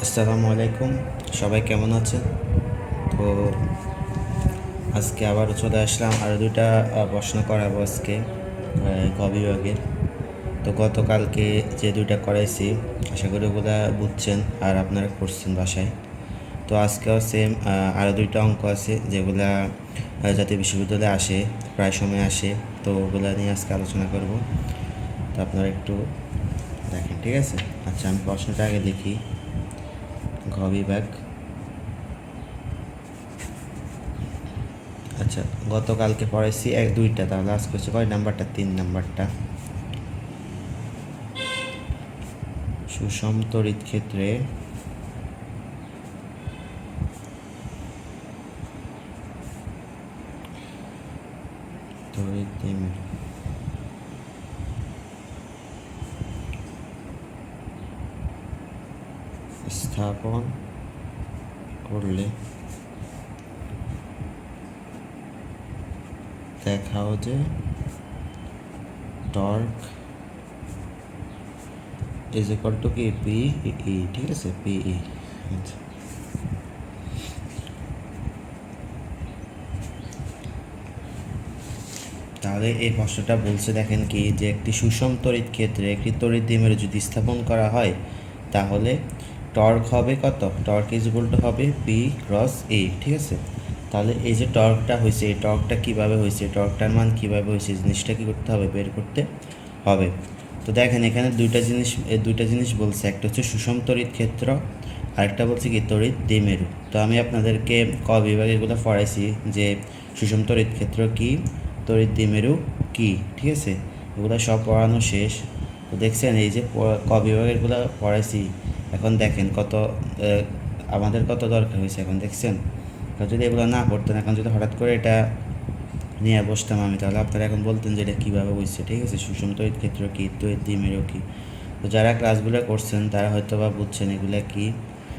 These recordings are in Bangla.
আসসালামু আলাইকুম, সবাই কেমন আছেন? তো আজকে আবারও চলে আসলাম, আরও দুইটা প্রশ্ন করাবো আজকে ক বিভাগের। তো গতকালকে যে দুইটা করাইছি আশা করি ওগুলা বুঝছেন আর আপনারা করছেন বাসায়। তো আজকেও সেম আরও দুইটা অঙ্ক আছে যেগুলা জাতীয় বিশ্ববিদ্যালয়ে আসে, প্রায় সময় আসে। তো ওগুলা নিয়ে আজকে আলোচনা করব। তো আপনারা একটু দেখেন, ঠিক আছে? আচ্ছা, আমি প্রশ্নটা আগে লিখি। ঘ বিভাগ। আচ্ছা, গতকালকে পড়াইছি দুইটা, তাহলে আজকে হচ্ছে কয় নাম্বারটা? 3 নাম্বারটা। সুষম তড়িৎ ক্ষেত্রে তড়িৎ দ্বিমেরু স্থাপন করলে দেখাও যে টর্ক ইজ ইকুয়াল টু কি পিই, ঠিক আছে, পিই। আচ্ছা, তাহলে এই প্রশ্নটা বলছে, দেখেন কি, যে একটি সুষম তড়িৎ ক্ষেত্রে একটি তড়িৎ দ্বিমেরু যদি স্থাপন করা হয় তাহলে টর্ক হবে কত? টর্ক ইজ ইকুয়াল টু হবে পি ক্রস এ, ঠিক আছে? তাহলে এই যে টর্কটা হয়েছে, এই টর্কটা কীভাবে হয়েছে, টর্কটার মান কীভাবে হয়েছে, জিনিসটা কী করতে হবে? বের করতে হবে। তো দেখেন এখানে দুইটা জিনিস বলছে, একটা হচ্ছে সুষম তড়িৎ ক্ষেত্র, আরেকটা বলছে কি তড়িৎ দ্বিমেরু। তো আমি আপনাদেরকে ক বিভাগে এগুলো পড়াইছি যে সুষম তড়িৎ ক্ষেত্র কী, তড়িৎ দ্বিমেরু কী, ঠিক আছে? এগুলো সব পড়ানো শেষ। তো দেখছেন এই যে ক বিভাগেরগুলো পড়াইছি, এখন দেখেন কত আমাদের কত দরকার হয়েছে এখন, দেখছেন? যদি এগুলো না পড়তেন, এখন যদি হঠাৎ করে এটা নিয়ে বসতাম আমি, তাহলে আপনারা এখন বলতেন যে এটা কীভাবে হয়েছে, ঠিক আছে? সুষম তড়িৎ ক্ষেত্র কী, তড়িৎ দ্বিমেরু কী। তো যারা ক্লাসগুলো করছেন তারা হয়তো বা বুঝছেন এগুলো কী।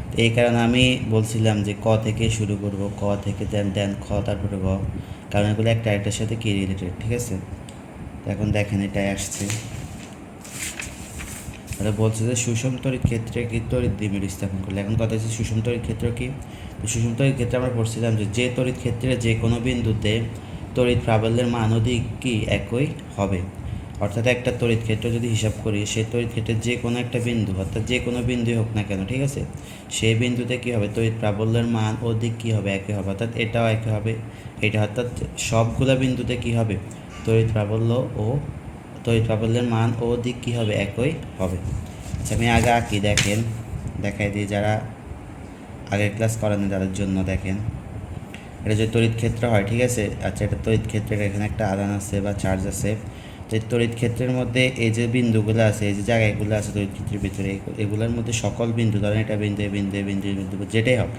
তো এই কারণে আমি বলছিলাম যে ক থেকে শুরু করব, ক থেকে দেন খ, তারপরে গ, কারণ এগুলো একটা আরেকটার সাথে কি রিলেটেড, ঠিক আছে? তো এখন দেখেন এটাই আসছে। তাহলে বলছে যে সুষম তড়িৎ ক্ষেত্রে কি তড়িৎ দ্বিমেরু স্থাপন করলে। এখন কথা হচ্ছে সুষম তড়িৎ ক্ষেত্র কি? তো সুষম তড়িৎ ক্ষেত্রে আমরা পড়ছিলাম যে তড়িৎ ক্ষেত্রে যে কোনো বিন্দুতে তড়িৎ প্রাবল্যের মান অধিক কি একই হবে। অর্থাৎ একটা তড়িৎ ক্ষেত্র যদি হিসাব করি, সেই তড়িৎ ক্ষেত্রের যে কোনো একটা বিন্দু, অর্থাৎ যে কোনো বিন্দুই হোক না কেন, ঠিক আছে, সেই বিন্দুতে কী হবে? তড়িৎ প্রাবল্যের মান ও দিক কী হবে? একই হবে। অর্থাৎ এটাও একই হবে, এটা, অর্থাৎ সবগুলা বিন্দুতে কী হবে? তড়িৎ প্রাবল্য ও তড়িৎ প্রাবল্যের মান ও দিক কী হবে? একই হবে। আচ্ছা, আমি আগে আঁকি, দেখেন, দেখাই দিই যারা আগের ক্লাস করানো তাদের জন্য। দেখেন এটা যে তড়িৎ ক্ষেত্র হয়, ঠিক আছে? আচ্ছা, এটা তড়িৎ ক্ষেত্রের এখানে একটা আধান আছে বা চার্জ আছে। তো এই তড়িৎ ক্ষেত্রের মধ্যে এই যে বিন্দুগুলো আছে, এই যে জায়গাগুলো আছে তড়িৎ ক্ষেত্রের ভিতরে, এগুলোর মধ্যে সকল বিন্দু, ধরেন এটা বিন্দু, বিন্দু, বিন্দু, বিন্দু, যেটাই হোক,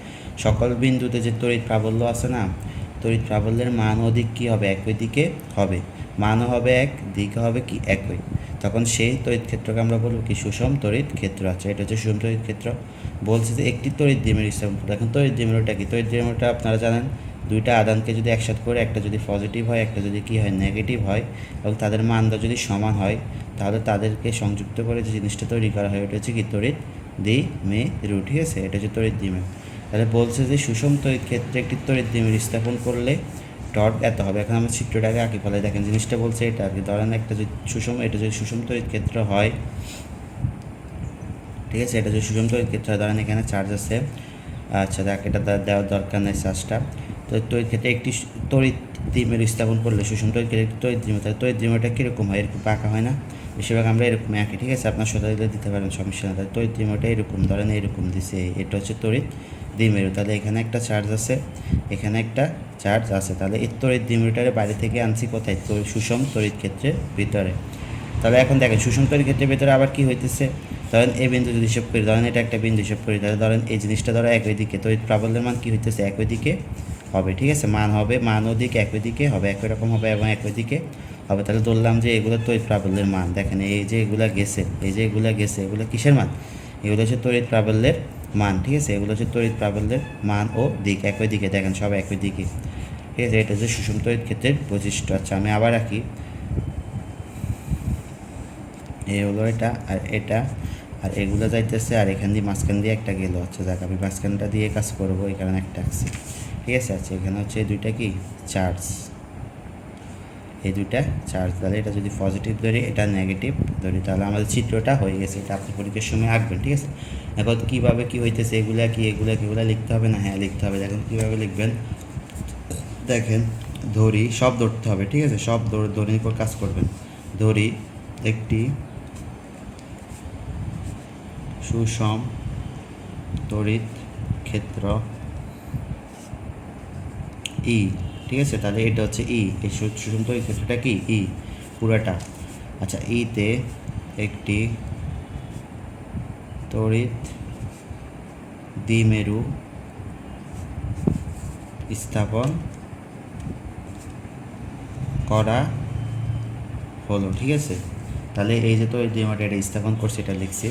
সকল বিন্দুতে যে তড়িৎ প্রাবল্য আছে না, তড়িৎ প্রাবল্যের মান ও দিক কী হবে? একই দিকে হবে। মানও হবে এক, দিকও হবে কি একই। তখন সেই তড়িৎ ক্ষেত্রকে আমরা বলবো কি সুষম তড়িৎ ক্ষেত্র। আচ্ছা, এটা হচ্ছে সুষম তড়িৎ ক্ষেত্র। বলছে যে একটি তড়িৎ দ্বিমেরু স্থাপন করতে। এখন তড়িৎ দ্বিমেরুটা কি? তড়িৎ দ্বিমেরুটা আপনারা জানেন, দুইটা আধানকে যদি একসাথে করে, একটা যদি পজিটিভ হয়, একটা যদি কী হয়? নেগেটিভ হয়, এবং তাদের মানটা যদি সমান হয়, তাহলে তাদেরকে সংযুক্ত করে যে জিনিসটা তৈরি করা হয়, ওটা হচ্ছে কি তড়িৎ দ্বিমেরু, ঠিক আছে? এটা হচ্ছে তড়িৎ দ্বিমেরু। তাহলে বলছে যে সুষম তড়িৎ ক্ষেত্রে একটি তড়িৎ দ্বিমেরু স্থাপন করলে টর্ক এত হবে। এখন আমরা চিত্রটাকে আঁকি ফেলে, দেখেন জিনিসটা বলছে এটা আর কি। ধরেন একটা যদি এটা যদি সুষম তড়িৎ ক্ষেত্র হয়, ঠিক আছে, এটা যদি সুষম তড়িৎ ক্ষেত্র হয়, ধরেন এখানে চার্জ আছে। আচ্ছা দেখ, এটা দেওয়ার দরকার নেই চার্জটা। তো তড়িৎ ক্ষেত্রে একটি তড়িৎ দ্বিমেরু স্থাপন করলে সুষম তড়িৎ ক্ষেত্রে একটি তড়িৎ দ্বিমেরু, তাহলে তড়িৎ দ্বিমেরুটা কীরকম হয়? এরকম পাকা হয় না? বেশিরভাগ আমরা এরকম আঁকি, ঠিক আছে? আপনার সোজা দিলে দিতে পারেন, সমস্যা না। তাহলে তড়িৎ দ্বিমেরুটা এরকম, ধরেন এরকম দিছে, এটা হচ্ছে তড়িৎ দ্বিমেরু। তাহলে এখানে একটা চার্জ আছে, এখানে একটা চার্জ আছে। তাহলে এই তড়িৎ দ্বিমেরুটারে বাইরে থেকে আনছি কোথায়? সুষম তড়িৎ ক্ষেত্রের ভিতরে। তাহলে এখন দেখেন সুষম তড়িৎ ক্ষেত্রের ভিতরে আবার কি হইতেছে, ধরেন এই বিন্দু যদি হিসাব করি, ধরেন এটা একটা বিন্দু হিসাব করি, তাহলে ধরেন এই জিনিসটা ধরো একই দিকে, তড়িৎ প্রাবল্যের মান কী হইতেছে? একই দিকে হবে, ঠিক আছে? মান হবে, মান ও দিক একই দিকে হবে, একই রকম হবে এবং একই দিকে হবে। তাহলে ধরলাম যে এগুলো তড়িৎ প্রাবল্যের মান। দেখেন এই যে এগুলা গেছে, এই যে এগুলা গেছে, এগুলো কিসের মান? এগুলো হচ্ছে তড়িৎ প্রাবল্যের মান, ঠিক আছে? এগুলো হচ্ছে তড়িৎ প্রাবল্যের মান ও দিক একই দিকে, দেখেন সব একই দিকে, ঠিক আছে? এটা হচ্ছে সুষম তড়িৎ ক্ষেত্রের বৈশিষ্ট্য। আচ্ছা, আমি আবার রাখি, এই হলো এটা আর এটা। আর এগুলো যাইতেছে, আর এখান দিয়ে মাঝখান দিয়ে একটা গেল। আচ্ছা যাক, আমি মাঝখানটা দিয়ে কাজ করবো, এই কারণে একটা আছে, ঠিক আছে। আচ্ছা এখানে হচ্ছে এই দুইটা কি চার্জ, এই দুইটা চার্জ। তাহলে এটা যদি পজিটিভ ধরি, এটা নেগেটিভ ধরি, তাহলে আমাদের চিত্রটা হয়ে গেছে। এটা আপনি পরীক্ষার সময় আঁকবেন, ঠিক আছে। এখন কীভাবে কী হইতেছে, এগুলা এগুলা লিখতে হবে না? হ্যাঁ লিখতে হবে। দেখেন কীভাবে লিখবেন, দেখেন ধরি, সব ধরতে হবে, ঠিক আছে। সব ধরির উপর কাজ করবেন। ধরি একটি সুষম তড়িৎ ক্ষেত্র ই, ঠিক আছে। তাহলে এটা হচ্ছে ই, এই সুষম তড়িৎ ক্ষেত্রটা কি ই পুরাটা। আচ্ছা ইতে একটি তড়িৎ দ্বিমেরু স্থাপন করা হলো, ঠিক আছে। তাহলে এই যে তড়িৎ দ্বিমেরুটা এটা স্থাপন করছে, এটা লিখছি।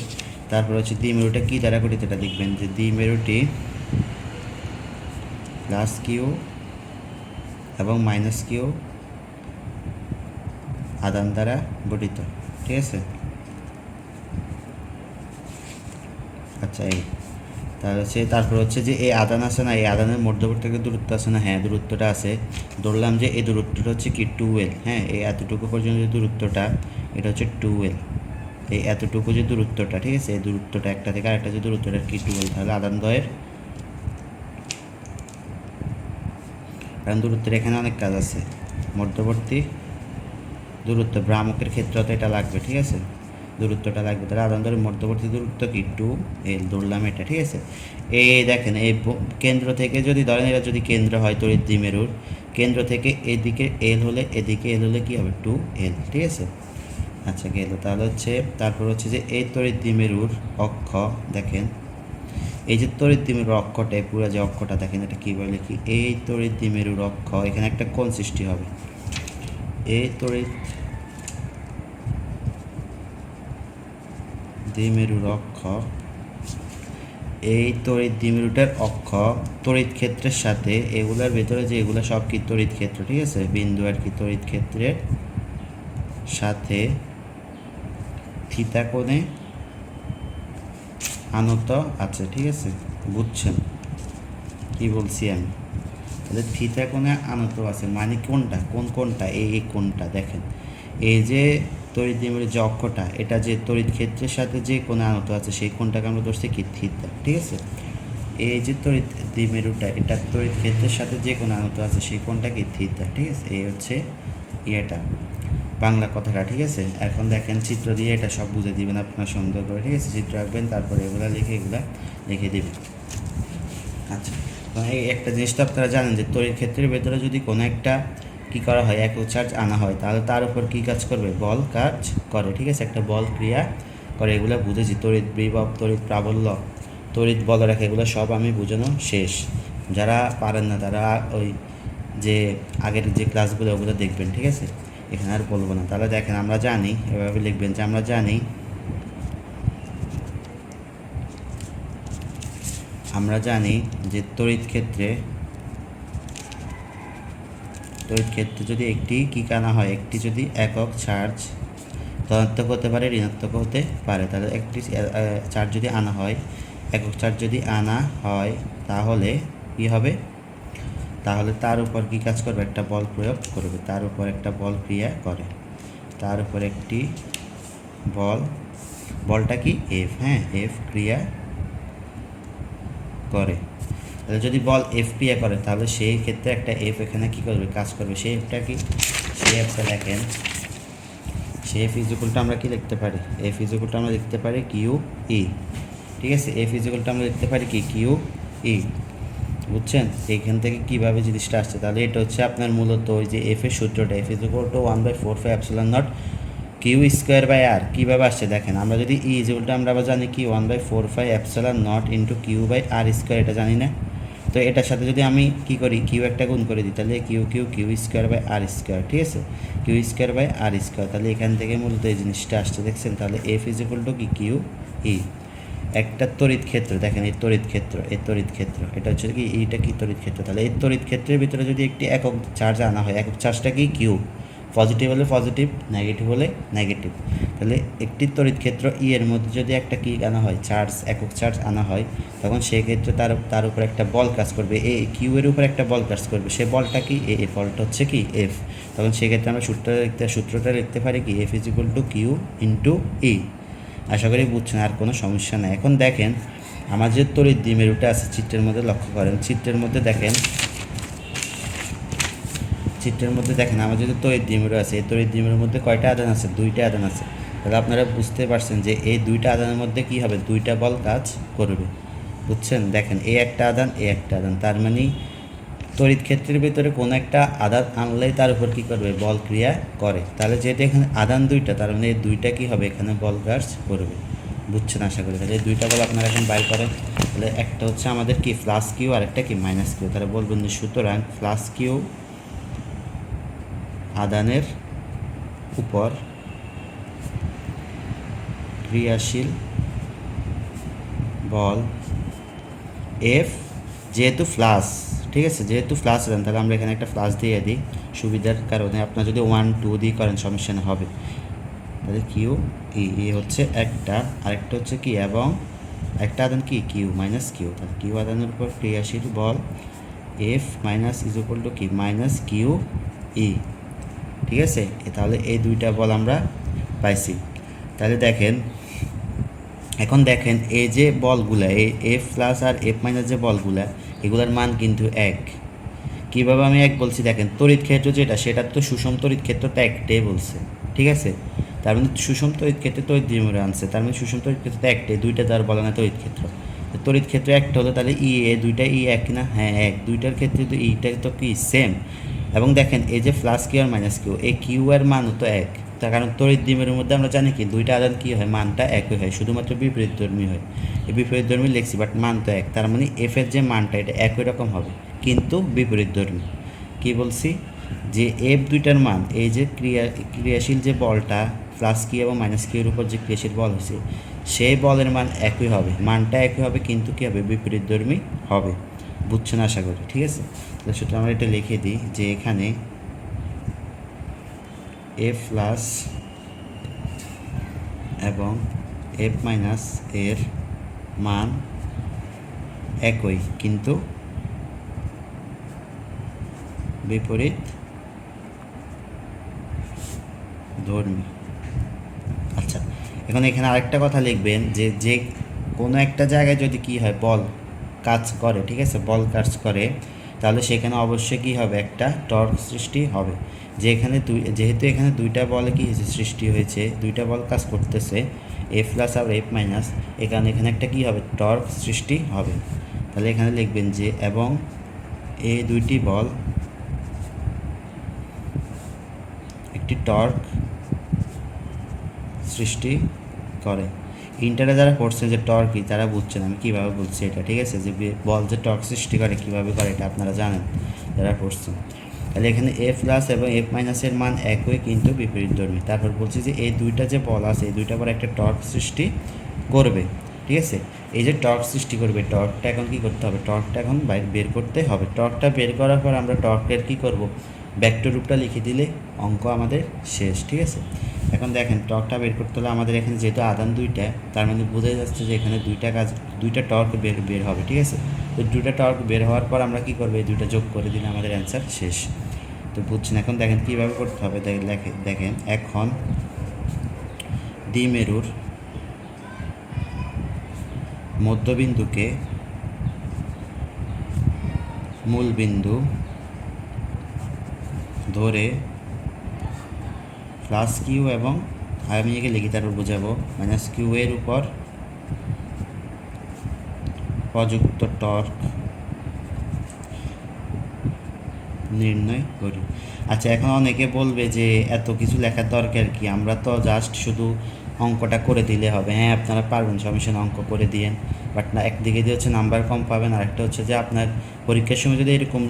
তারপর হচ্ছে দ্বিমেরুটা কী দ্বারা গঠিত, এটা লিখবেন যে দ্বিমেরুটি প্লাস কিউ এবং মাইনাস কিউ আদান দ্বারা গঠিত, ঠিক আছে। আচ্ছা এই তাহলে হচ্ছে, তারপর হচ্ছে যে এই আদান আছে না, এই আদানের মধ্যবর্তী একটা দূরত্ব আছে না, হ্যাঁ দূরত্বটা আছে। ধরলাম যে এই দূরত্বটা হচ্ছে কি 2L, হ্যাঁ এই এতটুকু পর্যন্ত যে দূরত্বটা, এটা হচ্ছে 2L। এই এতটুকু যে দূরত্বটা, ঠিক আছে, এই দূরত্বটা একটা থেকে আরেকটা যে দূরত্বটা কি 2L। তাহলে আদান দ্বয়ের, কারণ দূরত্বের এখানে অনেক কাজ আছে, মধ্যবর্তী দূরত্ব ভ্রামকের ক্ষেত্রে তো এটা লাগবে, ঠিক আছে, দূরত্বটা লাগবে। তাহলে আদান দ্বয়ের মধ্যবর্তী দূরত্ব কি 2L, ধরলাম এটা, ঠিক আছে। এই দেখেন এই কেন্দ্র থেকে যদি ধরেন, এটা যদি কেন্দ্র হয় তড়িৎ দ্বিমেরুর, কেন্দ্র থেকে এদিকে L হলে, এদিকে L হলে কী হবে 2L, ঠিক আছে। আচ্ছা গেল। তাহলে হচ্ছে তারপর হচ্ছে যে এই তড়িৎ দ্বিমেরুর অক্ষ, দেখেন এই যে তড়িৎ দ্বিমেরুর অক্ষটা, পুরো যে অক্ষটা দেখেন, এটা কীভাবে লিখি, এই তড়িৎ দ্বিমেরুর অক্ষ, এখানে একটা কোণ সৃষ্টি হবে। এই তড়িৎ দ্বিমেরুর অক্ষ, এই তড়িৎ দ্বিমেরুটার অক্ষ তড়িৎ ক্ষেত্রের সাথে, এগুলার ভেতরে যে এগুলো সব কি তড়িৎ ক্ষেত্র, ঠিক আছে, বিন্দু আর কি তড়িৎ ক্ষেত্রের সাথে থিতা কোণে আনত আছে, ঠিক আছে। বুঝছেন কি বলছি আমি? তাহলে থিতা কোণে আনত আছে মানে কোনটা, কোনটা, এই কোণটা দেখেন, এই যে তড়িৎ দ্বিমেরুর যে অক্ষটা, এটা যে তড়িৎ ক্ষেত্রের সাথে যে কোণে আনত আছে, সেই কোণটাকে আমরা ধরছি কি থিতা, ঠিক আছে। এই যে তড়িৎ দ্বিমেরুটা, এটা তড়িৎ ক্ষেত্রের সাথে যে কোণে আনত আছে, সেই কোণটা কি থিতা, ঠিক আছে। এই হচ্ছে এটা বাংলা কথাটা, ঠিক আছে। এখন দেখেন চিত্র দিয়ে এটা সব বুঝে দিবেন আপনার সুন্দর করে, ঠিক আছে। চিত্র আঁকবেন, তারপরে এগুলা লিখে দেবেন। আচ্ছা এই একটা জিনিস তো আপনারা জানেন যে তড়িৎ ক্ষেত্রের ভেতরে যদি কোনো একটা কী করা হয়, একক চার্জ আনা হয়, তাহলে তার উপর কী কাজ করবে, বল কাজ করে, ঠিক আছে, একটা বল ক্রিয়া করে। এগুলো বুঝেছি, তড়িৎ বিভব, তড়িৎ প্রাবল্য, তড়িৎ বলরেখা, এগুলো সব আমি বোঝানো শেষ। যারা পারেন না তারা ওই যে আগের যে ক্লাসগুলো ওগুলো দেখবেন, ঠিক আছে, এখানে আর বলবো না। তাহলে দেখেন আমরা জানি, এভাবে লিখবেন যে আমরা জানি যে তড়িৎ ক্ষেত্রে যদি একটি কী আনা হয়, একটি যদি একক চার্জ ধনাত্মক হতে পারে, ঋণাত্মক হতে পারে, তাহলে একটি চার্জ যদি আনা হয়, একক চার্জ যদি আনা হয়, তাহলে কী হবে, তাহলে তার উপর কী কাজ করবে, একটা বল প্রয়োগ করবে, তার উপর একটা বল ক্রিয়া করে, তার উপর একটি বলটা কি এফ, হ্যাঁ এফ ক্রিয়া করে। তাহলে যদি বল এফ ক্রিয়া করে, তাহলে সেই ক্ষেত্রে একটা এফ এখানে কী করবে, কাজ করবে। সেই এফটা কি, সেই এফটা দেখেন, সেই এফ ইজুকুলটা আমরা কি লিখতে পারি, এফ ইজুকুলটা আমরা লিখতে পারি কিউ ই, ঠিক আছে। এফ ইজুকুলটা আমরা লিখতে পারি কি কিউ ই, বুঝছেন এইখান থেকে কীভাবে জিনিসটা আসছে। তাহলে এটা হচ্ছে আপনার মূলত ওই যে এফ এর সূত্রটা, F is equal to 1/4πε0 q square by r. কীভাবে আসছে দেখেন, আমরা যদি ই ইজুকুলটা আমরা আবার জানি কি 1/4πε0 into q by r square, এটা জানি না। তো এটার সাথে যদি আমি কী করি, কিউ একটা গুণ করে দিই, তাহলে q square by r square, ঠিক আছে, q square by r square. তাহলে এখান থেকে মূলত এই জিনিসটা আসছে, দেখছেন। তাহলে এফ ইজুকুল টু কি কিউ ই, একটা তড়িৎ ক্ষেত্র, দেখেন এই তড়িৎ ক্ষেত্র এটা হচ্ছে কি, এইটা কি তড়িৎ ক্ষেত্র। তাহলে এই তড়িৎ ক্ষেত্রের ভিতরে যদি একটি একক চার্জ আনা হয়, একক চার্জটা কি কিউ, পজিটিভ হলে পজিটিভ, নেগেটিভ হলে নেগেটিভ। তাহলে একটি তড়িৎ ক্ষেত্র ই এর মধ্যে যদি একটা কী আনা হয়, চার্জ, একক চার্জ আনা হয়, তখন সেক্ষেত্রে তার উপর একটা বল কাজ করবে, এ কিউ এর উপর একটা বল কাজ করবে, সে বলটা কি এ, বলটা হচ্ছে কি এফ। তখন সেক্ষেত্রে আমরা সূত্রটা লিখতে পারি কি F is equal to q into E. আশা করি বুঝছেন, আর কোনো সমস্যা নেই। এখন দেখেন আমার যে তড়িৎ দ্বিমেরুটা আছে চিত্রের মধ্যে লক্ষ্য করেন, চিত্রের মধ্যে দেখেন আমার যদি তড়িৎ দ্বিমেরু আছে, এই তড়িৎ দ্বিমেরুর মধ্যে কয়টা আধান আছে? দুইটা আধান আছে। তাহলে আপনারা বুঝতে পারছেন যে এই দুইটা আধানের মধ্যে কি হবে? দুইটা বল কাজ করবে। বুঝছেন? দেখেন এই একটা আধান, এই একটা আধান, তার মানে তড়িৎ ক্ষেত্রের ভিতরে কোনো একটা আধান আনলেই তার উপর কী করবে? বল ক্রিয়া করে। তাহলে যেহেতু এখানে আধান দুইটা, তার মানে এই দুইটা কী হবে? এখানে বল কাজ করবে। বুঝছেন আশা করি। তাহলে এই দুইটা বল আপনারা এখন বাইর করেন। তাহলে একটা হচ্ছে আমাদের কি প্লাস কিউ, আর একটা কি মাইনাস কিউ। তাহলে বলবেন যে সুতরাং প্লাস কিউ আধানের উপর ক্রিয়াশীল বল এফ, যেহেতু ফ্লাস, ঠিক আছে, যেহেতু ফ্লাস দেন, তাহলে আমরা এখানে একটা ফ্লাস দিয়ে দিই সুবিধার কারণে। আপনার যদি 1 2 দিয়ে করেন সমস্যা না হবে। তাহলে কিউ ই হচ্ছে একটা, আরেকটা হচ্ছে কি এবং একটা আধান কি কিউ মাইনাস কিউ। তাহলে কিউ আধানের উপর ক্রিয়াশীল বল F minus is equal to কি মাইনাস কিউ ই। ঠিক আছে, তাহলে এই দুইটা বল আমরা পাইছি। তাহলে দেখেন, এখন দেখেন এই যে বলগুলা, এই এফ প্লাস আর এফ মাইনাস যে বলগুলা, এগুলার মান কিন্তু এক। কীভাবে আমি এক বলছি দেখেন, তড়িৎ ক্ষেত্র যেটা, সেটা তো সুষম তড়িৎ ক্ষেত্র তো একটাই বলছে, ঠিক আছে। তার মানে সুষম তড়িৎ ক্ষেত্রে তড়িৎ দ্বিমেরু আনছে, তার মানে সুষম তড়িৎ ক্ষেত্র তো একটাই, দুইটা দ্বার বলে না তড়িৎ ক্ষেত্র। তড়িৎ ক্ষেত্র একটা হলো, তাহলে ই এ দুইটা ই এক না? হ্যাঁ এক। দুইটার ক্ষেত্রে তো ইটা তো কি সেম। এবং দেখেন এই যে plus Q R minus Q, এই কিউ এর মানও তো এক। তার কারণ তড়িৎ দ্বিমেরুর মধ্যে আমরা জানি কি দুইটা আধান কী হয়? মানটা একই হয়, শুধুমাত্র বিপরীতধর্মী হয়। এই বিপরীতধর্মী লিখছি, বাট মান তো এক। তার মানে এফ এর যে মানটা এটা একই রকম হবে, কিন্তু বিপরীতধর্মী। কী বলছি? যে এফ দুইটার মান, এই যে ক্রিয়াশীল যে বলটা প্লাস কিউ এবং মাইনাস কিউর উপর যে ক্রিয়াশীল বল হয়েছে, সেই বলের মান একই হবে, মানটা একই হবে, কিন্তু কী হবে? বিপরীতধর্মী হবে। বুঝছেন আশা করি, ঠিক আছে। তাহলে সুতরাং আমরা এটা লিখে দিই যে এখানে এফ প্লাস এবং এফ মাইনাস এর মান একই, কিন্তু বিপরীত ধর্মী। আচ্ছা, এখন এখানে আরেকটা কথা লিখবেন যে যে কোনো একটা জায়গায় যদি কি হয় বল কাজ করে, ঠিক আছে, বল কাজ করে, তাহলে সেখানে অবশ্যই কী হবে? একটা টর্ক সৃষ্টি হবে। যেহেতু এখানে দুইটা বল কি হয়েছে? সৃষ্টি হয়েছে, দুইটা বল কাজ করতেছে, এফ প্লাস আর এফ মাইনাস, এখানে একটা কী হবে? টর্ক সৃষ্টি হবে। তাহলে এখানে লিখবেন যে এবং এই দুইটি বল একটি টর্ক সৃষ্টি করে। ইন্টারে যারা পড়ছেন যে টর্ক কি, তারা বুঝছেন আমি কীভাবে বলছি এটা, ঠিক আছে। যে বল যে টর্ক সৃষ্টি করে কীভাবে করে এটা আপনারা জানেন যারা পড়ছেন। তাহলে এখানে এফ প্লাস এবং এফ মাইনাসের মান একই, কিন্তু বিপরীতধর্মী। তারপর বলছি যে এই দুইটা যে বল আছে, এই দুইটা বল একটা টর্ক সৃষ্টি করবে, ঠিক আছে। এই যে টর্ক সৃষ্টি করবে, টর্কটা এখন কী করতে হবে? টর্কটা এখন বের করতে হবে। টর্কটা বের করার পর আমরা টর্কের কী করব? ভেক্টর রূপটা লিখে দিলে অঙ্ক আমাদের শেষ, ঠিক আছে। এখন দেখেন টর্কটা বের করতে হলে আমাদের এখানে যেহেতু আধান দুইটা, তার মানে বোঝা যাচ্ছে যে এখানে দুইটা টর্ক বের হবে, ঠিক আছে। তো দুইটা টর্ক বের হওয়ার পর আমরা কী করবো? এই দুইটা যোগ করে দিলে আমাদের অ্যান্সার শেষ। তো বুঝছেন। এখন দেখেন কীভাবে করতে হবে। দেখেন এখন দ্বিমেরুর মধ্যবিন্দুকে মূলবিন্দু ধরে প্লাস কিউ এবং আমি একে লিখি তারপর বোঝাবো মাইনাস কিউ এর উপর প্রযুক্ত টর্ক নির্ণয় করি। আচ্ছা, এখন অনেকে বলবে যে এত কিছু লেখার দরকার কি? আমরা তো জাস্ট শুধু অঙ্কটা করে দিলে হবে। হ্যাঁ, আপনারা পারবেন, সমস্যা অঙ্ক করে দিয়েন, বাট না, একদিকে দিয়ে হচ্ছে নাম্বার কম পাবেন, আর একটা হচ্ছে যে আপনার পরীক্ষার সময় যদি এরকম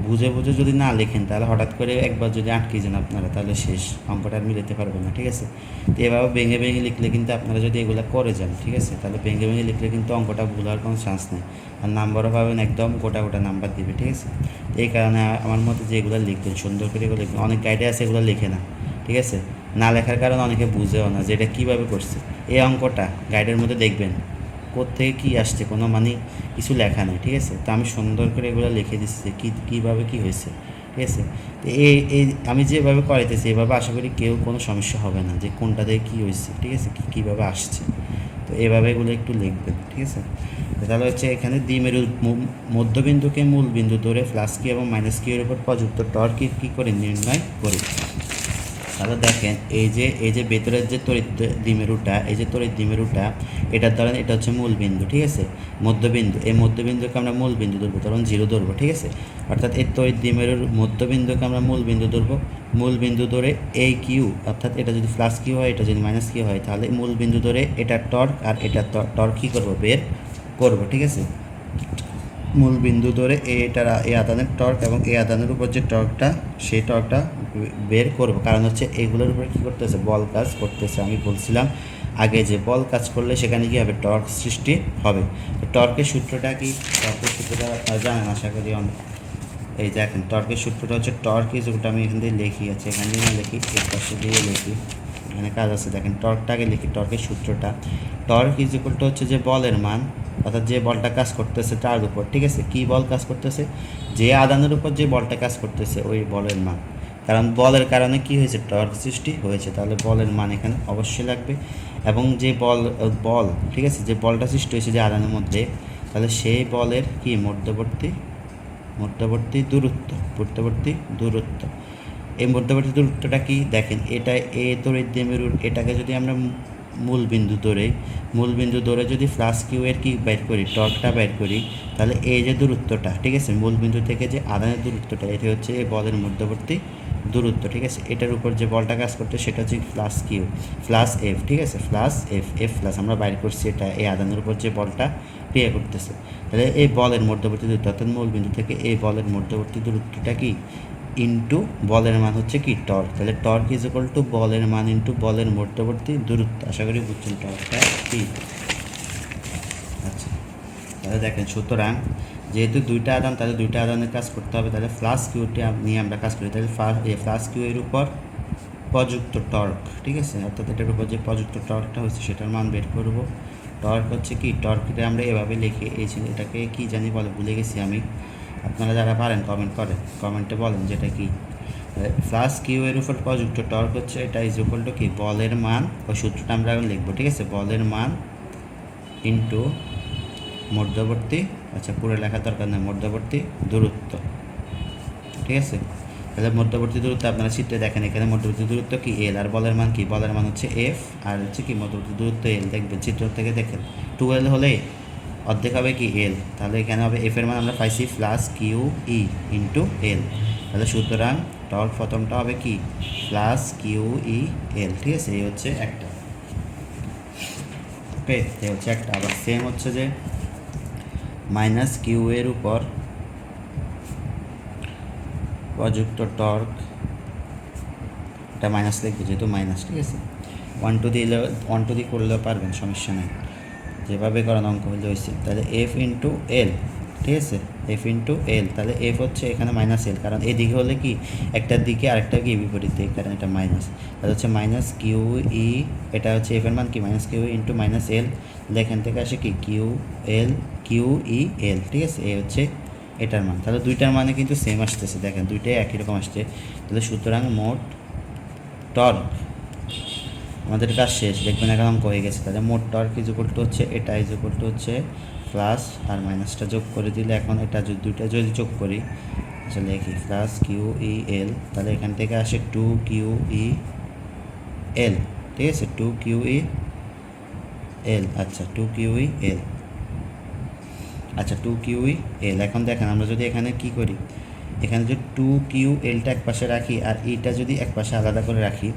বুঝে বুঝে যদি না লেখেন তাহলে হঠাৎ করে একবার যদি আটকে যান আপনারা তাহলে শেষ, অঙ্কটা আর মিলাতে পারবেন না, ঠিক আছে। তো এভাবে ভেঙে ভেঙে লিখলে কিন্তু আপনারা যদি এগুলো করে যান, ঠিক আছে, তাহলে ভেঙে ভেঙে লিখলে কিন্তু অঙ্কটা ভুল হওয়ার কোনো চান্স নেই, আর নাম্বারও পাবেন একদম গোটা গোটা নাম্বার দিবে, ঠিক আছে। তো এই কারণে আমার মতে যে এগুলো লিখবেন সুন্দর করে এগুলো লিখবেন, অনেক গাইডে আছে এগুলো লেখে না, ঠিক আছে, না লেখার কারণে অনেকে বুঝেও না যে এটা কীভাবে করছে। এই অঙ্কটা গাইডের মধ্যে দেখবেন কোত্থেকে কী আসছে, কোনো মানে কিছু লেখা নেই, ঠিক আছে। তো আমি সুন্দর করে এগুলো লিখে দিচ্ছি যে কীভাবে কী হয়েছে, ঠিক আছে। তো এই আমি যেভাবে করাইতেছি এভাবে আশা করি কেউ কোনো সমস্যা হবে না যে কোনটা থেকে কী হয়েছে, ঠিক আছে, কীভাবে আসছে। তো এভাবে এগুলো একটু লিখবেন, ঠিক আছে। তাহলে হচ্ছে এখানে দ্বিমেরু মধ্যবিন্দুকে মূল বিন্দু ধরে প্লাস কিউ এবং মাইনাস কিউ এর উপর প্রযুক্ত টর্ক কী করে নির্ণয় করি। তাহলে দেখেন এই যে ভেতরের যে তড়িৎ দ্বিমেরুটা, এই যে তড়িৎ দ্বিমেরুটা, এটার ধরেন এটা হচ্ছে মূল বিন্দু, ঠিক আছে, মধ্যবিন্দু, এই মধ্যবিন্দুকে আমরা মূল বিন্দু ধরবো, তখন 0 ধরবো, ঠিক আছে। অর্থাৎ এই তড়িৎ দ্বিমেরুর মধ্যবিন্দুকে আমরা মূল বিন্দু ধরবো, মূল বিন্দু ধরে এই কিউ, অর্থাৎ এটা যদি প্লাস কিউ হয় এটা যদি মাইনাস কিউ হয়, তাহলে মূল বিন্দু ধরে এটা টর্ক আর এটা টর্ক কী করবো, বের করবো, ঠিক আছে। মূল বিন্দু ধরে এটার এই আদানের টর্ক এবং এই আদানের উপর যে টর্কটা, সেই টর্কটা বের করব, কারণ হচ্ছে এগুলোর উপরে কী করতেছে, বল কাজ করতেছে। আমি বলছিলাম আগে যে বল কাজ করলে সেখানে কী হবে, টর্ক সৃষ্টি হবে। তো টর্কের সূত্রটা কি, টর্কের সূত্রটা আপনারা জানেন আশা করি অনেক। এই দেখেন টর্কের সূত্রটা হচ্ছে টর্ক ইজ, ওটা আমি এখান দিয়ে লিখি আছে, এখান দিয়ে লিখি, এর পাশে দিয়ে লিখি, এখানে কাজ আছে। দেখেন টর্কটাকে লিখি, টর্কের সূত্রটা, টর্ক ইজ ইকুয়ালটা হচ্ছে যে বলের মান, অর্থাৎ যে বলটা কাজ করতেছে তার উপর, ঠিক আছে। কী বল কাজ করতেছে, যে আদানের উপর যে বলটা কাজ করতেছে ওই বলের মান, কারণ বলের কারণে কি হয়েছে, টর্ক সৃষ্টি হয়েছে, তাহলে বলের মান এখানে অবশ্যই লাগবে। এবং যে বল ঠিক আছে, যে বলটা সৃষ্টি হয়েছে যে আদানের মধ্যে, তাহলে সেই বলের কি মধ্যবর্তী দূরত্ব। এই মধ্যবর্তী দূরত্বটা কি দেখেন, এটা এ তড়িৎ দ্বিমেরুর, এটাকে যদি আমরা মূল বিন্দু ধরে যদি প্লাস কিউ এর কি বাইর করি, টর্কটা বাইর করি, তাহলে এই যে দূরত্বটা, ঠিক আছে, মূল বিন্দু থেকে যে আদানের দূরত্বটা, এটা হচ্ছে এই বলের মধ্যবর্তী দূরত্ব, ঠিক আছে। এটার উপর যে বলটা কাজ করতে সেটা হচ্ছে প্লাস কিউ প্লাস এফ, ঠিক আছে, প্লাস এফ প্লাস আমরা বাইর করছি, এটা এই আদানের উপর যে বলটা ক্রিয়া করতেছে। তাহলে এই বলের মধ্যবর্তী দূরত্ব, অর্থাৎ মূল বিন্দু থেকে এই বলের মধ্যবর্তী দূরত্বটা কি, ইন্টু বলের মান হচ্ছে কি টর্ক, তাহলে টর্ক ইজ ইকুয়াল টু বলের মান ইন্টু বলের মধ্যবর্তী দূরত্ব। আশা করি বুঝছেন টর্কটা কি। আচ্ছা, তাহলে দেখেন সুতরাং যেহেতু দুইটা আদান, তাহলে দুইটা আদানের কাজ করতে হবে, তাহলে প্লাস কিউটি নিয়ে আমরা কাজ করি, তাহলে প্লাস কিউ এর উপর প্রযুক্ত টর্ক, ঠিক আছে, অর্থাৎ এটার উপর যে প্রযুক্ত টর্কটা হচ্ছে সেটার মান বের করব। টর্ক হচ্ছে কি, টর্কটা আমরা এভাবে লিখে এটাকে কি জানি বলে, ভুলে গেছি আমি, আপনারা যারা পারেন কমেন্ট করেন, কমেন্টে বলেন যেটা কি। প্লাস কিউ এর উপর প্রযুক্ত টর্ক হচ্ছে এটা ইজ ইকুয়াল টু কি, বলের মান, ওই সূত্রটা আমরা লিখবো, ঠিক আছে, বলের মান ইন্টু মধ্যবর্তী, আচ্ছা পুরো লেখা দরকার নেই, মধ্যবর্তী দূরত্ব, ঠিক আছে। তাহলে মধ্যবর্তী দূরত্ব আপনারা চিত্রে দেখেন, এখানে মধ্যবর্তী দূরত্ব কি এল, আর বলের মান কি, বলের মান হচ্ছে এফ, আর হচ্ছে কি মধ্যবর্তী দূরত্ব এল। দেখবেন চিত্র থেকে দেখেন 2L হলে অর্ধেক হবে কি এল, তাহলে এখানে হবে এফ এর মান আমরা পাইছি plus Q E into L, তাহলে সুতরাং টর্ক প্রথমটা হবে কি প্লাস কিউ ই এল, ঠিক আছে, এই হচ্ছে একটা, ওকে, এই হচ্ছে একটা। আবার সেম হচ্ছে যে মাইনাস কিউ এর উপর প্রযুক্ত টর্ক, এটা মাইনাস লিখবে যেহেতু মাইনাস, ঠিক আছে, 1 টু দিয়ে করলেও পারবেন, সমস্যা নেই, যেভাবে করেন অঙ্ক হলে হয়েছে। তাহলে এফ ইন্টু এল, ঠিক আছে, এফ ইন্টু এল, তাহলে এফ হচ্ছে এখানে মাইনাস এল, কারণ এদিকে হলে কি একটার দিকে আরেকটা কি বিপরীতে, কারণ এটা মাইনাস, তাহলে হচ্ছে মাইনাস কিউ ই, এটা হচ্ছে এফ এর মান কি minus Q into minus L, এখান থেকে আসে কি কিউ ই এল, ঠিক আছে, এই হচ্ছে এটার মান। তাহলে দুইটার মানে কিন্তু সেম আসতেছে, দেখেন দুইটাই একই রকম আসছে। তাহলে সুতরাং মোট টর্ক, আমাদের কাজ শেষ, দেখবেন এখন অঙ্ক হয়ে গেছে। তাহলে মোট টর্ক ইজ ইকুয়াল টু হচ্ছে এটা ইজ ইকুয়াল টু হচ্ছে প্লাস আর মাইনাসটা যোগ করে দিলে, এখন এটা দুইটা যদি যোগ করি, আচ্ছা লিখি প্লাস কিউ ই এল, তাহলে এখান থেকে আসে 2 কিউ ই এল, ঠিক আছে, 2 কিউ ই এল, আচ্ছা 2 কিউ ই এল, আচ্ছা 2 কিউ ই এল। এখন দেখেন আমরা যদি এখানে কি করি, এখানে যদি 2 কিউ এলটা এক পাশে রাখি আর ইটা যদি এক পাশে আলাদা করে রাখি,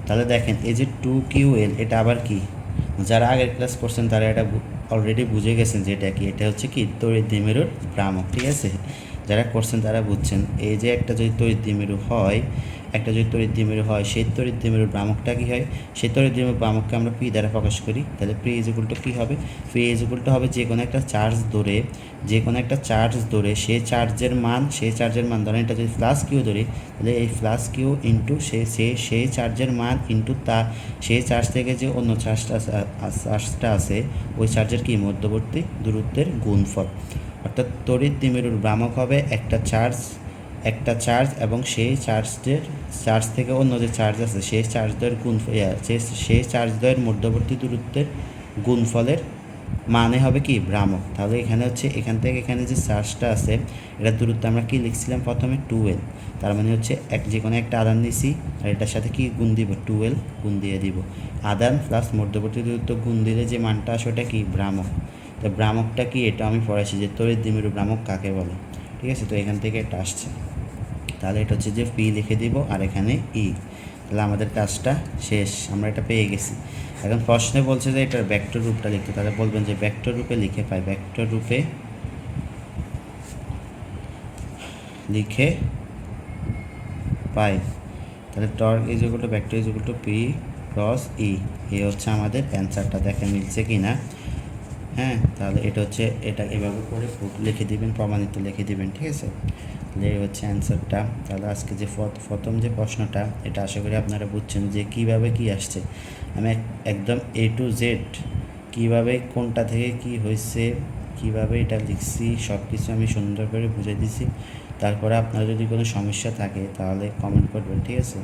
তাহলে দেখেন এই যে 2 কিউ এল, এটা আবার কি, যারা আগের ক্লাস করছেন তারা এটা অলরেডি বুঝে গেছেন যে এটা কি, এটা হচ্ছে কি তড়িৎ দ্বিমেরুর ভ্রামক, ঠিক আছে। যারা করছেন তারা বুঝছেন। এই যে একটা যদি তড়িৎ দ্বিমেরু হয়, সেই তড়িৎ দ্বিমেরুর ভ্রামকটা কী হয়, সেই তড়িৎ দ্বিমেরুর ভ্রামককে আমরা পি দ্বারা প্রকাশ করি। তাহলে পি ইজ ইকুয়াল টু কী হবে, পি ইজ ইকুয়াল টু হবে যে কোনো একটা চার্জ ধরে সেই চার্জের মান ধরেন এটা যদি প্লাস কিউ ধরি, তাহলে এই প্লাস কিউ ইন্টু সেই চার্জের মান ইন্টু সেই চার্জ থেকে যে অন্য চার্জটা আছে ওই চার্জের কি মধ্যবর্তী দূরত্বের গুণফল। অর্থাৎ তড়িৎ দ্বিমেরুর ভ্রামক হবে একটা চার্জ এবং সেই চার্জ থেকে অন্য যে চার্জ আছে সেই চার্জদ্বয়ের মধ্যবর্তী দূরত্বের গুণফলের মানে হবে কি ভ্রামক। তাহলে এখানে হচ্ছে এখান থেকে এখানে যে চার্জটা আছে এটার দূরত্ব আমরা কি লিখছিলাম প্রথমে 2L, তার মানে হচ্ছে যে কোনো একটা আধান নিছি আর এটার সাথে কি গুণ দিব, 2L গুণ দিয়ে দিব। আধান প্লাস মধ্যবর্তী দূরত্ব গুণ দিলে যে মানটা আসে ওটা কি ভ্রামক। তো ভ্রামকটা কি এটা আমি পড়াইছি যে তড়িৎ দ্বিমেরু ভ্রামক কাকে বলে, ঠিক আছে। তো এখান থেকে এটা আসছে, তাহলে এটা হচ্ছে যে পি লিখে দিব আর এখানে ই, তাহলে আমাদের কাজটা শেষ, আমরা এটা পেয়ে গেছি। এখন প্রশ্নে বলছে যে এটার ভেক্টর রূপটা লিখতে, তাহলে বলবেন যে ভেক্টর রূপে লিখে পাই, তাহলে torque is equal to vector is equal to p cross E. এই হচ্ছে আমাদের অ্যান্সারটা, দেখেন মিলছে কি না। হ্যাঁ, তাহলে এটা এভাবে করে লিখে দিবেন, প্রমাণিত লিখে দিবেন, ঠিক আছে। তাহলে এই হচ্ছে অ্যান্সারটা। তাহলে আজকে যে প্রথম যে প্রশ্নটা এটা আশা করি আপনারা বুঝছেন যে কীভাবে কি আসছে। আমি একদম A to Z কীভাবে কোনটা থেকে কি হয়েছে, কীভাবে এটা লিখছি সব কিছু আমি সুন্দর করে বুঝিয়ে দিছি। তারপরে আপনার যদি কোনো সমস্যা থাকে তাহলে কমেন্ট করবেন, ঠিক আছে।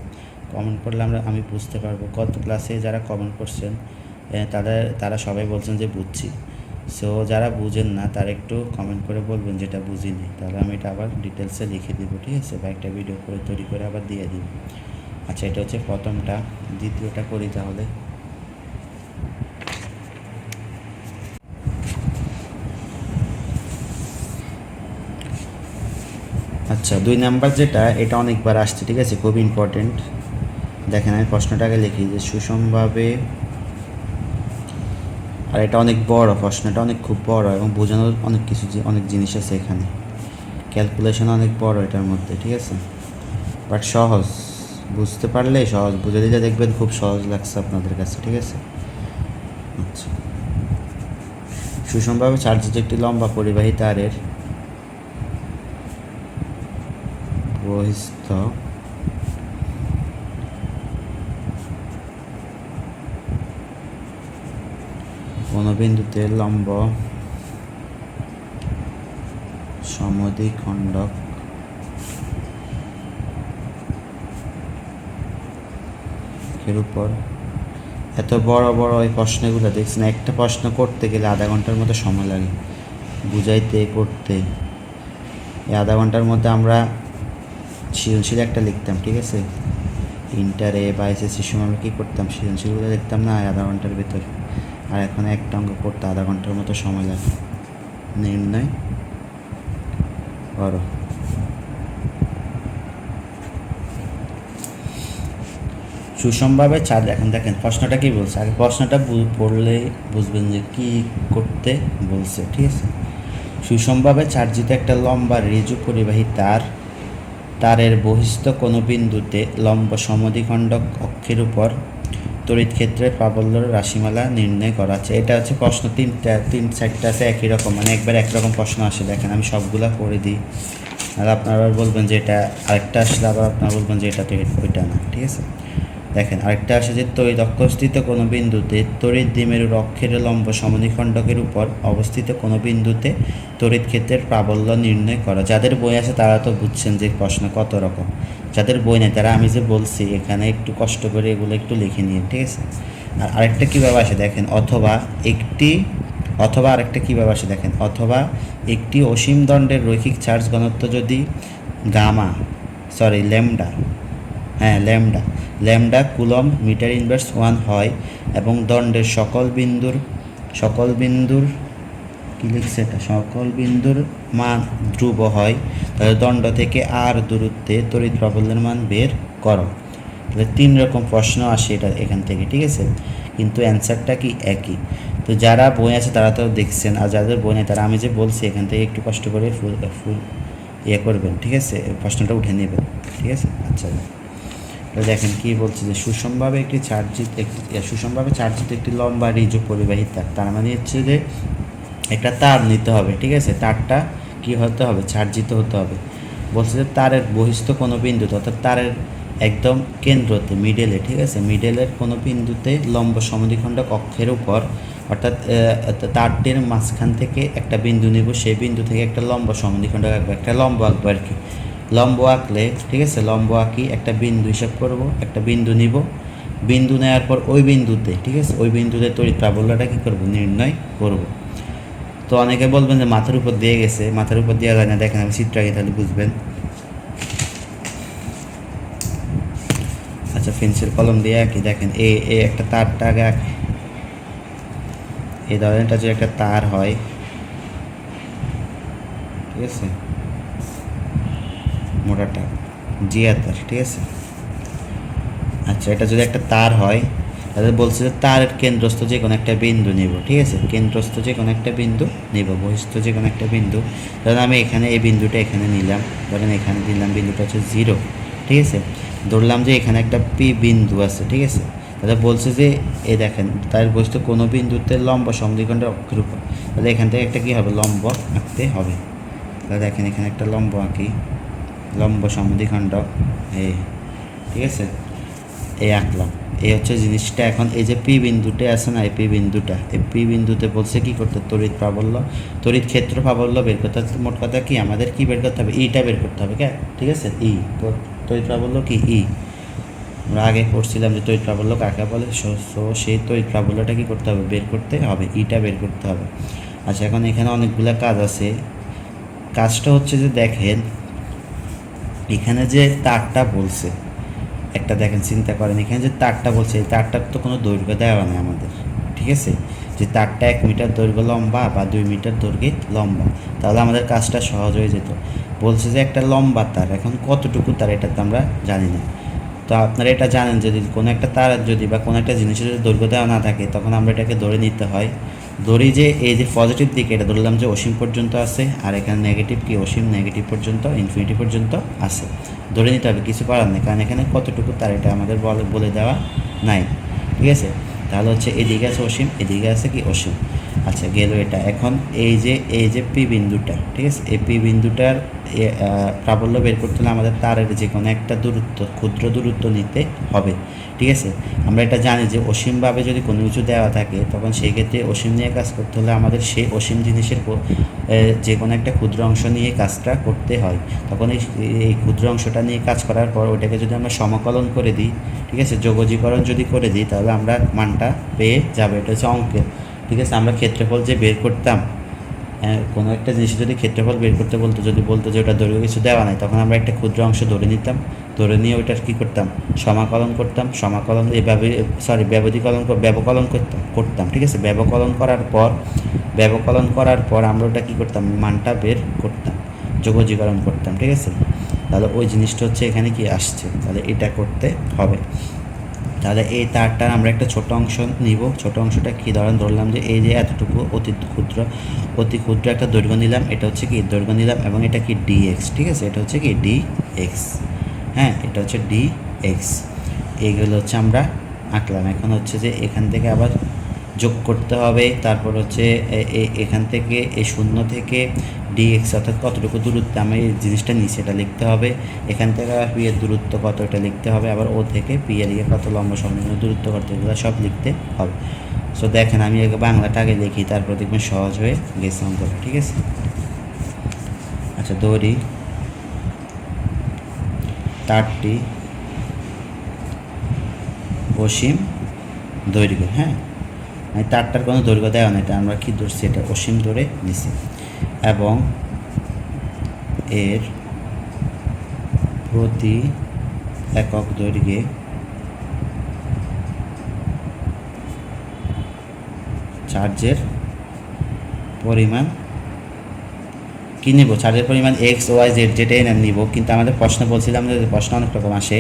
কমেন্ট করলে আমি বুঝতে পারবো। গত ক্লাসে যারা কমেন্ট করছেন তারা সবাই বলছেন যে বুঝছি। সো যারা বুঝেন না তারা একটু কমেন্ট করে বলবেন যেটা বুঝিনি, তাহলে আমি এটা আবার ডিটেলসে লিখে দিব, ঠিক আছে, বা একটা ভিডিও করে তৈরি করে আবার দিয়ে দিব। আচ্ছা, এটা হচ্ছে প্রথমটা। দ্বিতীয়টা করি তাহলে। আচ্ছা, 2 নাম্বার যেটা এটা অনেকবার আসছে, ঠিক আছে, খুব ইম্পর্টেন্ট। দেখেন আমি প্রশ্নটাকে লিখি যে সুষমভাবে, আর এটা অনেক বড়, প্রশ্নটা খুব বড় এবং বোঝানোর অনেক জিনিস আছে এখানে, ক্যালকুলেশন অনেক বড় এটার মধ্যে, ঠিক আছে, বাট সহজ, বুঝতে পারলে সহজ, বুঝে দিলে দেখবেন খুব সহজ লাগছে আপনাদের কাছে, ঠিক আছে। আচ্ছা, সুষমভাবে চার্জিত একটি লম্বা পরিবাহী তারের বহিস্থ কোনো বিন্দুতে লম্ব সমদ্বিখণ্ডক এর উপর, এত বড় বড় এই প্রশ্নগুলো দেখছেন, একটা প্রশ্ন করতে গেলে আধা ঘন্টার মতো সময় লাগে বুঝাইতে করতে। এই আধা ঘন্টার মধ্যে আমরা সৃজনশীল একটা লিখতাম, ঠিক আছে, ইন্টারে বা এসএসসির সময় আমরা কী করতাম, সৃজনশীলগুলো দেখতাম না আধা ঘন্টার ভিতর, আর এখন একটা অঙ্ক করতে আধা ঘন্টার মতো সময় লাগে। নির্ণয় করো। সুষমভাবে চার্জ, এখন দেখেন প্রশ্নটা কি বলছে, আগে প্রশ্নটা পড়লে বুঝবেন যে কি করতে বলছে, ঠিক আছে। সুষমভাবে চার্জিত একটা লম্বা ঋজু পরিবাহী তারের বহিস্থ কোনো বিন্দুতে লম্ব সমদ্বিখণ্ডক অক্ষের উপর তড়িৎ ক্ষেত্রের প্রাবল্যর রাশিমালা নির্ণয় করা আছে। এটা হচ্ছে প্রশ্ন, তিন চারটা আছে একই রকম, মানে একবার একরকম প্রশ্ন আসে। দেখেন আমি সবগুলা করে দিই, আর আপনারা আবার বলবেন যে এটা আরেকটা আসলে আবার আপনারা বলবেন যে এটা তো ওইটা না, ঠিক আছে। দেখেন আরেকটা আসে যে তড়িৎ অক্ষস্থিত কোনো বিন্দুতে তড়িৎ দ্বিমেরুর অক্ষের লম্ব সমদ্বিখণ্ডকের উপর অবস্থিত কোনো বিন্দুতে তড়িৎ ক্ষেত্রের প্রাবল্য নির্ণয় করা। যাদের বই আছে তারা তো বুঝছেন যে প্রশ্ন কত রকম, যাদের বই নেই তারা আমি যে বলছি এখানে একটু কষ্ট করে এগুলো একটু লিখে নিন, ঠিক আছে। আর আরেকটা কীভাবে আসে দেখেন, অথবা আরেকটা কীভাবে আসে দেখেন, অথবা একটি অসীম দণ্ডের রৈখিক চার্জ ঘনত্ব যদি ল্যামডা কুলম মিটার ইনভার্স 1 হয় এবং দণ্ডের সকল বিন্দুর কি লিখছে এটা, সকল বিন্দুর মান ধ্রুব হয়, তাহলে দণ্ড থেকে আর দূরত্বে তড়িৎ প্রাবল্যের মান বের করো। তাহলে 3 রকম প্রশ্ন আসে এটা এখান থেকে, ঠিক আছে, কিন্তু অ্যান্সারটা কি একই। তো যারা বই আছে তারা তো দেখছেন, আর যাদের বই নেই তারা আমি যে বলছি এখান থেকে একটু কষ্ট করে ইয়ে করবেন, ঠিক আছে, প্রশ্নটা উঠে নেবেন, ঠিক আছে। আচ্ছা, দেখেন কি বলছে যে সুষমভাবে চার্জিত একটি লম্বা রিজু পরিবাহী তার, তার মানে হচ্ছে যে একটা তার নিতে হবে, ঠিক আছে। তারটা কি হতে হবে, চার্জিত হতে হবে। বলছে যে তারের বহিস্থ কোনো বিন্দুতে, অর্থাৎ তারের একদম কেন্দ্রতে, মিডেলে, ঠিক আছে, মিডেলের কোনো বিন্দুতে লম্ব সমদ্বিখণ্ডক অক্ষের উপর, অর্থাৎ তারটির মাঝখান থেকে একটা বিন্দু নিব, সেই বিন্দু থেকে একটা লম্ব সমদ্বিখণ্ডক আঁকবো, একটা লম্ব আঁকবো আর কি। লম্ব আঁকলে, ঠিক আছে, লম্ব আঁকি, একটা বিন্দু হিসাব করব, একটা বিন্দু নিব, বিন্দু নেওয়ার পর ওই বিন্দুতে, ঠিক আছে, ওই বিন্দুতে তড়িৎ প্রাবল্যটা কী করব, নির্ণয় করব। তো অনেকে বলবেন যে মাথার উপর দিয়ে গেছে, মাথার উপর দেওয়া যায় না, দেখেন আমি চিত্র আগে তাহলে বুঝবেন। আচ্ছা, পেন্সিল কলম দিয়ে আঁকি, দেখেন এ একটা তারটা আগে আঁকি। এই ধরনের যদি একটা তার হয়, ঠিক আছে, মোটাটা জিয়া তার, ঠিক আছে। আচ্ছা, এটা যদি একটা তার হয় তাহলে বলছে যে তারের কেন্দ্রস্থ যে কোনো একটা বিন্দু নিব, ঠিক আছে, কেন্দ্রস্থ যে কোনো একটা বিন্দু নিব, বহিস্থ যে কোনো একটা বিন্দু। ধরেন আমি এখানে এই বিন্দুটা এখানে নিলাম, ধরেন এখানে দিলাম, বিন্দুটা হচ্ছে 0, ঠিক আছে। ধরলাম যে এখানে একটা পি বিন্দু আছে, ঠিক আছে। তাহলে বলছে যে এই দেখেন তার বহিস্থ কোনো বিন্দুতে লম্ব সমদ্বিখণ্ডের অক্ষের উপর, তাহলে এখান থেকে একটা কী হবে, লম্ব আঁকতে হবে। তাহলে দেখেন এখানে একটা লম্ব আঁকি, লম্ব সমদ্বিখণ্ডক, এই, ঠিক আছে, এই আঁকলাম। এই হচ্ছে জিনিসটা। এখন এই যে পি বিন্দুতে আছে না, এই পি বিন্দুটা, এই পি বিন্দুতে বলছে কি করতে, তড়িৎ প্রাবল্য, তড়িৎ ক্ষেত্র প্রাবল্য বের করতে হবে। মোট কথা কি আমাদের কি বের করতে হবে, ইটা বের করতে হবে, ঠিক আছে। তড়িৎ প্রাবল্য কি, আমরা আগে পড়ছিলাম যে তড়িৎ প্রাবল্য কাকে বলে। সো সেই তড়িৎ প্রাবল্যটা কি করতে হবে, বের করতে হবে, ইটা বের করতে হবে। আচ্ছা, এখন এখানে অনেকগুলো কাজ আছে। কাজটা হচ্ছে যে দেখেন এখানে যে তারটা বলছে একটা, দেখেন চিন্তা করেন, এখানে যে তারটা বলছে, এই তারটার তো কোনো দৈর্ঘ্য দেওয়া নেই আমাদের, ঠিক আছে, যে তারটা 1 মিটার দৈর্ঘ্য লম্বা বা 2 মিটার দৈর্ঘ্যে লম্বা, তাহলে আমাদের কাজটা সহজ হয়ে যেত। বলছে যে একটা লম্বা তার, এখন কতটুকু তার এটা তো আমরা জানি না। তো আপনারা এটা জানেন, যদি কোনো একটা তার যদি বা কোনো একটা জিনিসের যদি দৈর্ঘ্য দেওয়া না থাকে, তখন আমরা এটাকে ধরে নিতে হয়, ধরি যে এই যে পজিটিভ দিকে এটা ধরলাম যে অসীম পর্যন্ত আছে, আর এখানে নেগেটিভ কি অসীম, নেগেটিভ পর্যন্ত, ইনফিনিটি পর্যন্ত আছে, ধরে নিতে হবে, কিছু করার নেই, কারণ এখানে কতটুকু তার এটা আমাদের বলে দেওয়া নাই, ঠিক আছে। তাহলে হচ্ছে এদিকে আছে অসীম, এদিকে আছে কি অসীম। আচ্ছা, গেল এটা। এখন এই যে পি বিন্দুটা, ঠিক আছে, এই পি বিন্দুটার প্রাবল্য বের করতে হলে আমাদের তারের যে কোনো একটা দূরত্ব, ক্ষুদ্র দূরত্ব নিতে হবে, ঠিক আছে। আমরা এটা জানি যে অসীমভাবে যদি কোনো কিছু দেওয়া থাকে, তখন সেই ক্ষেত্রে অসীম নিয়ে কাজ করতে হলে আমাদের সেই অসীম জিনিসের যে কোনো একটা ক্ষুদ্র অংশ নিয়ে কাজটা করতে হয়। তখন এই ক্ষুদ্র অংশটা নিয়ে কাজ করার পর ওইটাকে যদি আমরা সমাকলন করে দিই, ঠিক আছে, যোগজীকরণ যদি করে দিই, তাহলে আমরা মানটা পেয়ে যাবে। এটা হচ্ছে অঙ্কের, ঠিক আছে। আমরা ক্ষেত্রফল যে বের করতাম, কোনো একটা জিনিস যদি ক্ষেত্রফল বের করতে বলতো, যদি বলতো যে ওটা দৈর্ঘ্য কিছু দেওয়া নাই, তখন আমরা একটা ক্ষুদ্র অংশ ধরে নিতাম, ধরে নিয়ে ওইটার কী করতাম, সমাকলন করতাম, সমাকলন এভাবে ব্যবকলন করতাম, ঠিক আছে। ব্যবকলন করার পর আমরা ওটা কী করতাম, মানটা বের করতাম, যোগজীকরণ করতাম, ঠিক আছে। তাহলে ওই জিনিসটা হচ্ছে এখানে কি আসছে, তাহলে এটা করতে হবে। তাহলে এই তারটার আমরা একটা ছোট অংশ নিব, ছোট অংশটা কী ধরলাম যে এই যে এতটুকু অতি ক্ষুদ্র একটা দৈর্ঘ্য নিলাম, এটা হচ্ছে কি দৈর্ঘ্য নিলাম, এবং এটা কি ডিএক্স, ঠিক আছে, এটা হচ্ছে কি ডিএক্স, হ্যাঁ, এটা হচ্ছে ডিএক্স। এইগুলো হচ্ছে আমরা আঁকলাম। এখন হচ্ছে যে এখান থেকে আবার যোগ করতে হবে, তারপর হচ্ছে এখান থেকে এই শূন্য থেকে ডিএক্স অর্থাৎ কতটুকু দূরত্বে আমি এই জিনিসটা নিই সেটা লিখতে হবে, এখান থেকে আবার পি এর দূরত্ব কত এটা লিখতে হবে, আবার ও থেকে পি এর কত লম্ব সমদ্বিখণ্ডক দূরত্ব কত, এগুলো সব লিখতে হবে। সো দেখেন আমি বাংলাটা আগে লিখি, তারপর দেখবেন সহজ হয়ে গেছে অঙ্কটা, ঠিক আছে। আচ্ছা, ধরি তারটি অসীম দৈর্ঘ্য, হ্যাঁ, মানে তারটার কোনো দৈর্ঘ্য দেওয়া নেই, এটা আমরা কি ধরছি, এটা অসীম ধরে নিছি, এবং এর প্রতি একক দৈর্ঘ্যে চার্জের পরিমাণ কী নিব, চার্জের পরিমাণ এক্স ওয়াই জেড যেটাই নিব। কিন্তু আমাদের প্রশ্ন বলছিলাম যে প্রশ্ন অনেক রকম আসে,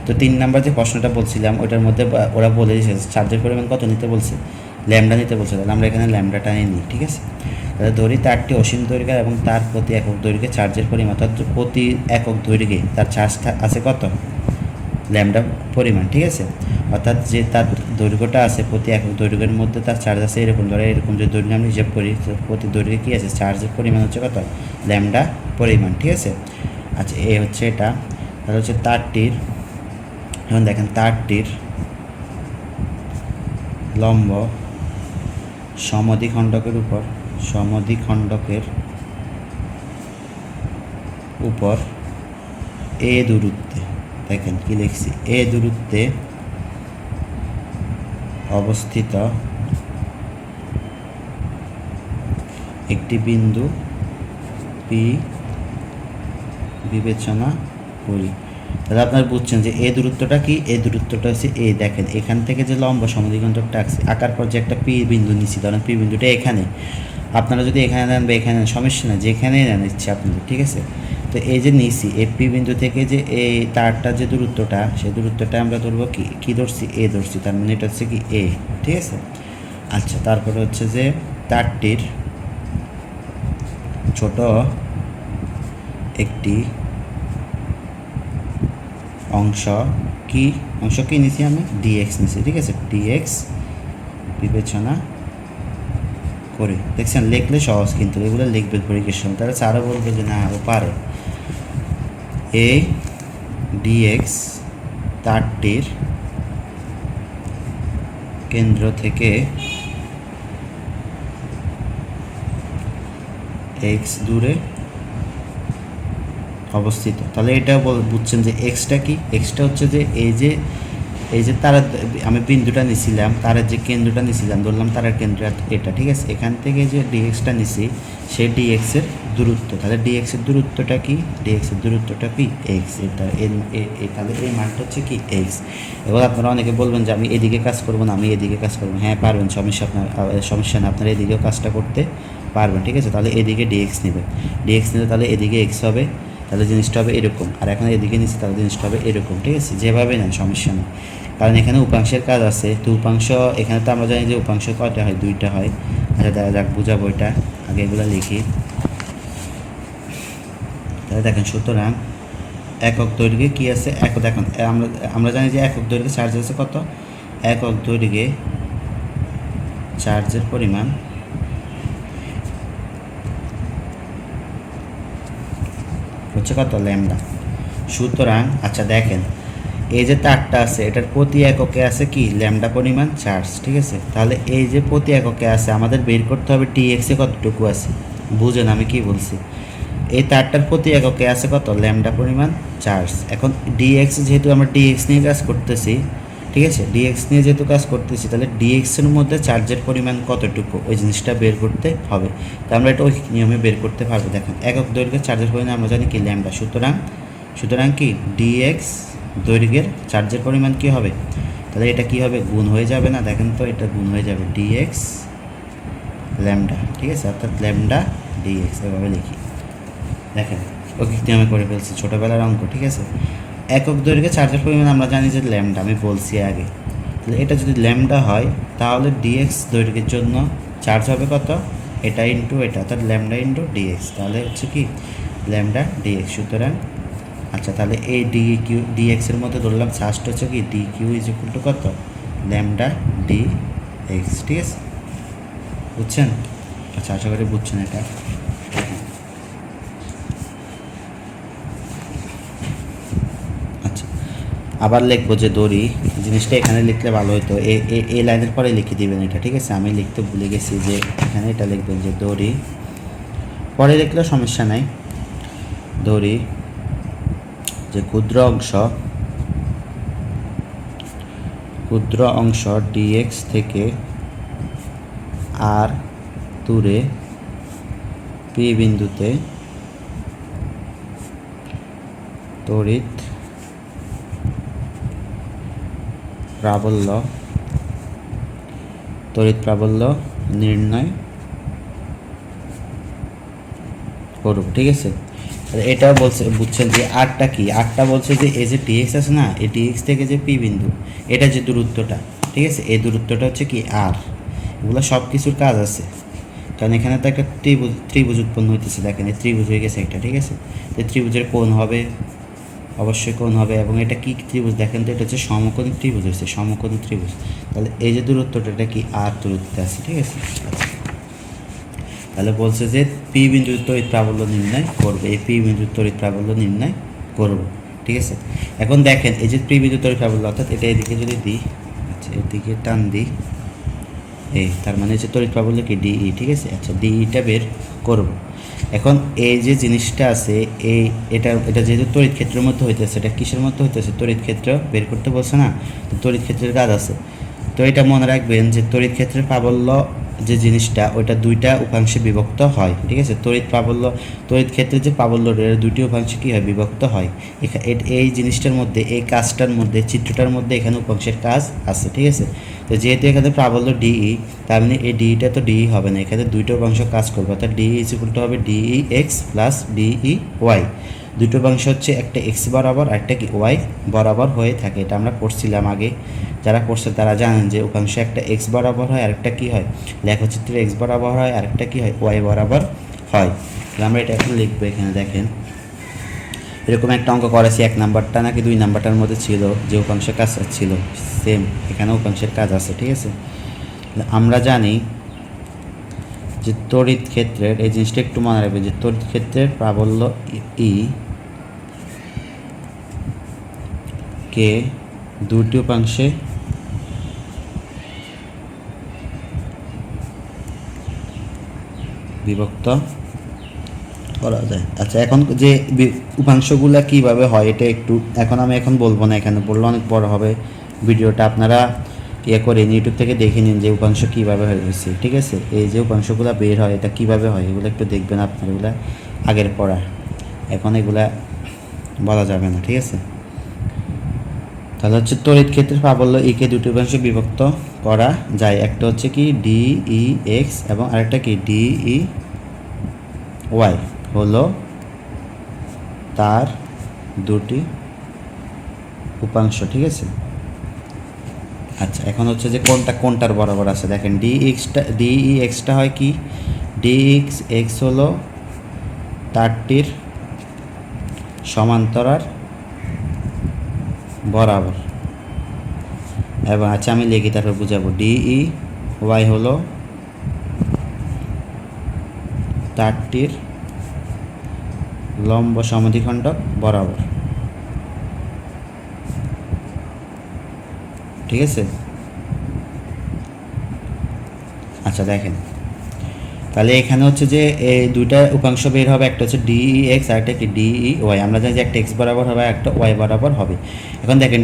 তো 3 নম্বর যে প্রশ্নটা বলছিলাম ওইটার মধ্যে ওরা বলে দিয়েছে চার্জের পরিমাণ কত নিতে বলছে, ল্যামডা নিতে বলছে, তাহলে আমরা এখানে ল্যামডাটা নিই, ঠিক আছে। তাহলে ধরি তারটি অসীম দৈর্ঘ্য এবং তার প্রতি একক দৈর্ঘ্যে চার্জের পরিমাণ, অর্থাৎ প্রতি একক দৈর্ঘ্যে তার চার্জ আছে কত, ল্যামডা পরিমাণ, ঠিক আছে। অর্থাৎ যে তার দৈর্ঘ্যটা আছে প্রতি একক দৈর্ঘ্যের মধ্যে তার চার্জ আছে এরকম, ধরো এরকম যে দৈর্ঘ্য আমি হিসাব করি, প্রতি দৈর্ঘ্যে কী আছে, চার্জের পরিমাণ হচ্ছে কত, ল্যামডা পরিমাণ, ঠিক আছে। আচ্ছা, এ হচ্ছে এটা। তাহলে হচ্ছে তারটির, এখন দেখেন তারটির লম্ব সমদ্বিখণ্ডকের উপর এ দূরত্বে, দেখেন কি লিখছি, এ দূরত্বে অবস্থিত একটি বিন্দু পি বিবেচনা করি। তাহলে আপনারা বুঝছেন যে এই দূরত্বটা কি, এই দূরত্বটা হচ্ছে এ। দেখেন এখান থেকে যে লম্ব সমদ্বিখণ্ডকটা আঁকার পর যে একটা পি বিন্দু নিচ্ছি, ধরেন পি বিন্দুটা এখানে, আপনারা যদি এখানে নেন বা এখানে নেন সমস্যা না, যেখানেই নেন ইচ্ছে আপনাদের, ঠিক আছে। তো এই যে নিচ্ছি এই পি বিন্দু থেকে যে এই তারটা যে দূরত্বটা, সেই দূরত্বটা আমরা ধরবো কি ধরছি, এ ধরছি, তার মানে এটা হচ্ছে কি এ, ঠিক আছে। আচ্ছা, তারপরে হচ্ছে যে তারটির ছোট একটি অংশ কি নিছি আমি, ডিএক্স নিছি, ঠিক আছে, ডিএক্স বিবেচনা করি। দেখছেন লিখলে সহজ, কিন্তু এগুলো লিখবে পরীক্ষার সময়, তাহলে স্যারও বলবে যে না ও পারে। এ ডিএক্স তারটির কেন্দ্র থেকে এক্স দূরে অবস্থিত। তাহলে এটা বুঝছেন যে এক্সটা কি, এক্সটা হচ্ছে যে এই যে তারা আমি বিন্দুটা নিছিলাম, তারের যে কেন্দ্রটা নিছিলাম, ধরলাম তারের কেন্দ্র এটা, ঠিক আছে। এখান থেকে যে ডিএক্সটা নিছি সেই ডিএক্সের দূরত্ব, তাহলে ডিএক্সের দূরত্বটা কি, ডিএক্সের দূরত্বটা কি এক্স, এটা তাহলে এই মানটা হচ্ছে কি এক্স। এবার আপনারা অনেকে বলবেন যে আমি এদিকে কাজ করবো না, আমি এদিকে কাজ করবো, হ্যাঁ পারবেন, সমস্যা না, আপনারা এদিকেও কাজটা করতে পারবেন, ঠিক আছে। তাহলে এদিকে ডিএক্স নেবেন, ডিএক্স নিলে তাহলে এদিকে এক্স হবে, তাহলে জিনিসটা হবে এরকম, আর এখন এদিকে নিচ্ছি তাহলে জিনিসটা হবে এরকম, ঠিক আছে। যেভাবে নেন সমস্যা নেই, কারণ এখানে উপাংশের কাজ আছে। তো উপাংশ এখানে তো আমরা জানি যে উপাংশ কয়টা হয়, দুইটা হয়। আচ্ছা দেখা যাক বুঝাবো, এটা আগে এগুলো লিখি। তাহলে দেখেন, সুতরাং একক দৈর্ঘ্যে কী আছে, দেখুন আমরা জানি যে একক দৈর্ঘ্যে চার্জ আছে কত, একক দৈর্ঘ্যে চার্জের পরিমাণ হচ্ছে কত, ল্যামডা। সুতরাং আচ্ছা দেখেন এই যে তারটা আছে এটার প্রতি এককে আছে কি, ল্যামডা পরিমাণ চার্জ, ঠিক আছে। তাহলে এই যে প্রতি এককে আছে আমাদের বের করতে হবে ডিএক্সে কতটুকু আছে, বুঝেন আমি কি বলছি। এই তারটার প্রতি এককে আছে কত, ল্যামডা পরিমাণ চার্জ। এখন ডিএক্স যেহেতু আমরা ডিএক্স নিয়ে কাজ করতেছি, ঠিক আছে, ডিএক্স নিয়ে যেহেতু কাজ করতেছি, তাহলে ডিএক্সের মধ্যে চার্জের পরিমাণ কতটুকু ওই জিনিসটা বের করতে হবে। তো আমরা এটা ওই নিয়মে বের করতে পারবো। দেখেন একক দৈর্ঘ্যের চার্জের পরিমাণ আমরা জানি কি ল্যামডা, সুতরাং কি ডিএক্স দৈর্ঘ্যের চার্জের পরিমাণ কি হবে, তাহলে এটা কি হবে, গুণ হয়ে যাবে না, দেখেন তো এটা গুণ হয়ে যাবে ডিএক্স ল্যামডা, ঠিক আছে, অর্থাৎ ল্যামডা ডিএক্স, এভাবে লিখি। দেখেন ওকে নিয়মে করে ফেলছি, ছোটোবেলার অঙ্ক, ঠিক আছে। একক দৈর্ঘ্যে চার্জের পরিমাণ আমরা জানি যে ল্যামডা, আমি বলছি আগে। তাহলে এটা যদি ল্যামডা হয় তাহলে ডিএক্স দৈর্ঘ্যের জন্য চার্জ হবে কত, এটা ইন্টু এটা, অর্থাৎ ল্যামডা ইন্টু ডিএক্স, তাহলে হচ্ছে কি ল্যামডা ডিএক্স। সুতরাং আচ্ছা, তাহলে এই ডিএক্সের মধ্যে ধরলাম চার্জটা হচ্ছে কি d q is equal to কত, ল্যামডা ডি এক্স, ঠিক আছে, বুঝছেন। আচ্ছা আশা করি বুঝছেন এটা। আচ্ছা আবার লিখবো যে দড়ি, জিনিসটা এখানে লিখলে ভালো হতো, এই লাইনের পরে লিখে দিবেন এটা, ঠিক আছে। আমি লিখতে ভুলে গেছি যে এখানে এটা লিখবেন যে দড়ি, পরে লিখলেও সমস্যা নাই। দড়ি যে ক্ষুদ্র অংশ ডিএক্স থেকে আর দূরে পি বিন্দুতে তড়িৎ প্রাবল্য নির্ণয় করব, ঠিক আছে। এটাও বুঝছেন যে আরটা কি, আরটা বলছে যে এই যে ডিএক্স আছে না, এই ডিএক্স থেকে যে পি বিন্দু, এটা যে দূরত্বটা, ঠিক আছে, এই দূরত্বটা হচ্ছে কি আর, ওগুলো সব কিছুর কাজ আছে, কারণ এখানে তো একটা ত্রিভুজ উৎপন্ন হইতেছে। দেখেন এই ত্রিভুজ হয়ে গেছে একটা, ঠিক আছে। তো ত্রিভুজের কোণ হবে, অবশ্যই কোণ হবে। এবং এটা কি ত্রিভুজ দেখেন তো, এটা হচ্ছে সমকোণী ত্রিভুজ হচ্ছে, সমকোণী ত্রিভুজ। তাহলে এই যে দূরত্বটা, এটা কি আর দূরত্বে আছে, ঠিক আছে। তাহলে বলছে যে পি বিন্দুর তড়িৎ প্রাবল্য নির্ণয় করবে, এই পি বিন্দুর তড়িৎ প্রাবল্য নির্ণয় করব, ঠিক আছে। এখন দেখেন এই যে পি বিন্দুর তড়িৎ প্রাবল্য, অর্থাৎ এটা এদিকে যদি দিই, আচ্ছা এদিকে টান দিই, এই তার মানে হচ্ছে তড়িৎ প্রাবল্য কি ডিই, ঠিক আছে। আচ্ছা ডিইটা বের করব। এখন এই যে জিনিসটা আছে, এটা যেহেতু তড়িৎ ক্ষেত্রের মধ্যে হইতেছে, এটা কিসের মধ্যে হইতেছে, তড়িৎ ক্ষেত্র বের করতে বলছে না, তো তড়িৎ ক্ষেত্রের কাজ আছে। তো এটা মনে রাখবেন যে তড়িৎ ক্ষেত্রের প্রাবল্য যে জিনিসটা, ওইটা দুইটা উপাংশে বিভক্ত হয়, ঠিক আছে। তড়িৎ ক্ষেত্রের যে প্রাবল্যটা, দুইটি উপাংশে কী হয়, বিভক্ত হয়। এই জিনিসটার মধ্যে, এই কাজটার মধ্যে, চিত্রটার মধ্যে এখানে উপাংশের কাজ আছে, ঠিক আছে। তো যেহেতু এখানে প্রাবল্য ডিই, তার মানে এই ডিইটা তো ডিই হবে না, এখানে দুইটা উপাংশ কাজ করবে, অর্থাৎ ডিই ইজ ইকুয়াল টু হবে d e x plus d e y. দুটো উপাংশ হচ্ছে একটা এক্স বরাবর আর একটা কি ওয়াই বরাবর হয়ে থাকে, এটা আমরা পড়ছিলাম আগে। যারা করছে তারা জানেন যে উপাংশ একটা এক্স বরাবর হয়, আরেকটা কি হয়, লেখচিত্রে এক্স বরাবর হয়, আরেকটা কি হয়, ওয়াই বরাবর হয়। তাহলে আমরা এটা এখন লিখবো। এখানে দেখেন এরকম একটা অঙ্ক করেছি, 1 নাম্বারটা নাকি 2 নাম্বারটার মধ্যে ছিল, যে উপাংশের কাজ ছিল সেম, এখানে উপাংশের কাজ আছে, ঠিক আছে। আমরা জানি যে তড়িৎ ক্ষেত্রের, এই জিনিসটা একটু মনে রাখবে, যে তড়িৎ ক্ষেত্রের প্রাবল্য ই কে দুটি উপাংশে বিভক্ত করা যায়। আচ্ছা এখন যে উপাংশগুলো কীভাবে হয়, এটা একটু আমি এখন বলবো না, এখানে বললে অনেক বড় হবে ভিডিওটা। আপনারা করে ইউটিউব থেকে দেখে নিন যে উপাংশ কীভাবে হয়েছে, ঠিক আছে। এই যে উপাংশগুলো বের হয়, এটা কীভাবে হয়, এগুলো একটু দেখবেন আপনার, এগুলো আগের পড়া, এখন এগুলা বলা যাবে না, ঠিক আছে। তাহলে হচ্ছে তড়িৎ ক্ষেত্রের প্রাবল্য কে দুটি উপাংশে বিভক্ত করা যায়, একটা হচ্ছে কি ডিই এক্স এবং আরেকটা কি ডিই ওয়াই, হলো তার দুটি উপাংশ, ঠিক আছে। আচ্ছা এখন হচ্ছে যে কোনটার বরাবর আছে, দেখেন ডিই এক্সটা হয় কি, এক্স হলো তারটির সমান্তরাল বরাবর। এবং আচ্ছা আমি লিখি, তারপর বুঝাবো। ডিই ওয়াই হলো তারটির লম্ব সমদ্বিখণ্ডক বরাবর, ঠিক আছে। আচ্ছা দেখেন তাহলে এখানে হচ্ছে যে এই দুইটা উপাংশ বের হবে, একটা হচ্ছে ডিই এক্স আর একটা কি ডিই ওয়াই। আমরা জানি যে একটা এক্স বরাবর হবে, একটা ওয়াই বরাবর হবে। এখন দেখেন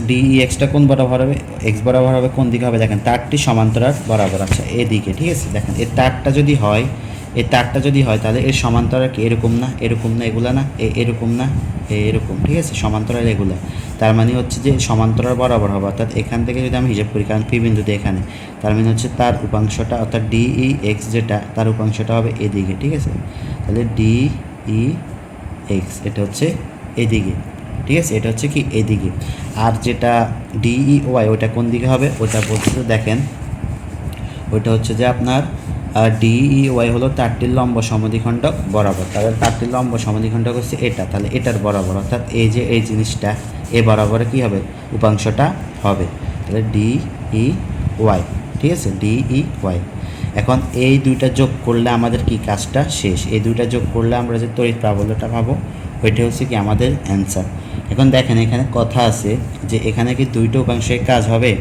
ডিই এক্সটা কোন বরাবর হবে, এক্স বরাবর হবে, কোন দিকে হবে, দেখেন তারটি সমান্তরাল বরাবর, আচ্ছা এদিকে, ঠিক আছে। দেখেন এই তারটা যদি হয়, তাহলে এর সমান্তরাল কি এরকম না, এগুলা না, এরকম না, এরকম, ঠিক আছে, সমান্তরাল এগুলা। তার মানে হচ্ছে যে সমান্তরাল বরাবর হবে, অর্থাৎ এখান থেকে যদি আমি হিসাব করি, কারণ পি বিন্দুতে এখানে, তার মানে হচ্ছে তার উপাংশটা, অর্থাৎ ডিই এক্স যেটা, তার উপাংশটা হবে এদিকে, ঠিক আছে। তাহলে ডিই এক্স এটা হচ্ছে এদিকে, ঠিক আছে, এটা হচ্ছে কি এদিকে। আর যেটা ডিই ওয়াই ওটা কোন দিকে হবে, ওটা বলতে দেখেন, ওইটা হচ্ছে যে আপনার ডিই ওয়াই হলো তারটির লম্ব সমদ্বিখণ্ডক বরাবর। তাহলে তারটির লম্ব সমদ্বিখণ্ডক হচ্ছে এটা, তাহলে এটার বরাবর, অর্থাৎ এই যে এই জিনিসটা এ বরাবরে কী হবে, উপাংশটা হবে। তাহলে ডিই ওয়াই, ঠিক আছে, ডিই ওয়াই। এখন এই দুইটা যোগ করলে আমাদের কি কাজটা শেষ, এই দুইটা যোগ করলে আমরা যে তড়িৎ প্রাবল্যটা পাবো, ওইটা হচ্ছে কি আমাদের অ্যান্সার। এখন দেখেন এখানে কথা আছে যে এখানে কি দুইটা উপাংশের কাজ হবে,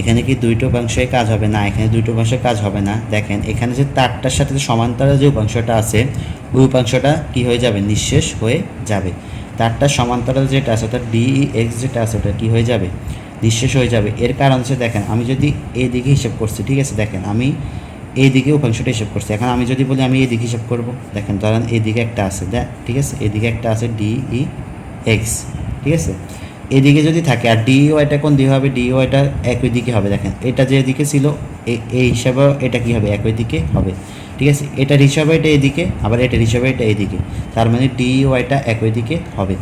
এখানে কি দুইটো উপাংশে কাজ হবে না, এখানে দুইটো উপাংশে কাজ হবে না। দেখেন এখানে যে তারটার সাথে সমান্তরাল যে উপাংশটা আছে, ওই উপাংশটা কি হয়ে যাবে, নিঃশেষ হয়ে যাবে। তারটার সমান্তরাল যেটা আছে, অর্থাৎ ডিই এক্স যেটা আছে, ওটা কী হয়ে যাবে, নিঃশেষ হয়ে যাবে। এর কারণ হচ্ছে দেখেন আমি যদি এদিকে হিসাব করছি, ঠিক আছে, দেখেন আমি এইদিকে উপাংশটা হিসাব করছি। এখন আমি যদি বলি আমি এইদিকে হিসাব করব, দেখেন ধরেন এইদিকে একটা আছে, ঠিক আছে, এদিকে একটা আছে ডিই এক্স, ঠিক আছে, এদিকে যদি থাকে, আর ডিই ওয়াইটা কোন দিকে হবে, ডিই ওয়াইটা একই দিকে হবে। দেখেন এটা যে দিকে ছিল এই হিসাবে এটা কি হবে, একই দিকে হবে, ঠিক আছে। এটার হিসাবে এটা এদিকে, আবার এটার হিসাবে এটা এদিকে, তার মানে ডিই ওয়াইটা একই দিকে হবে,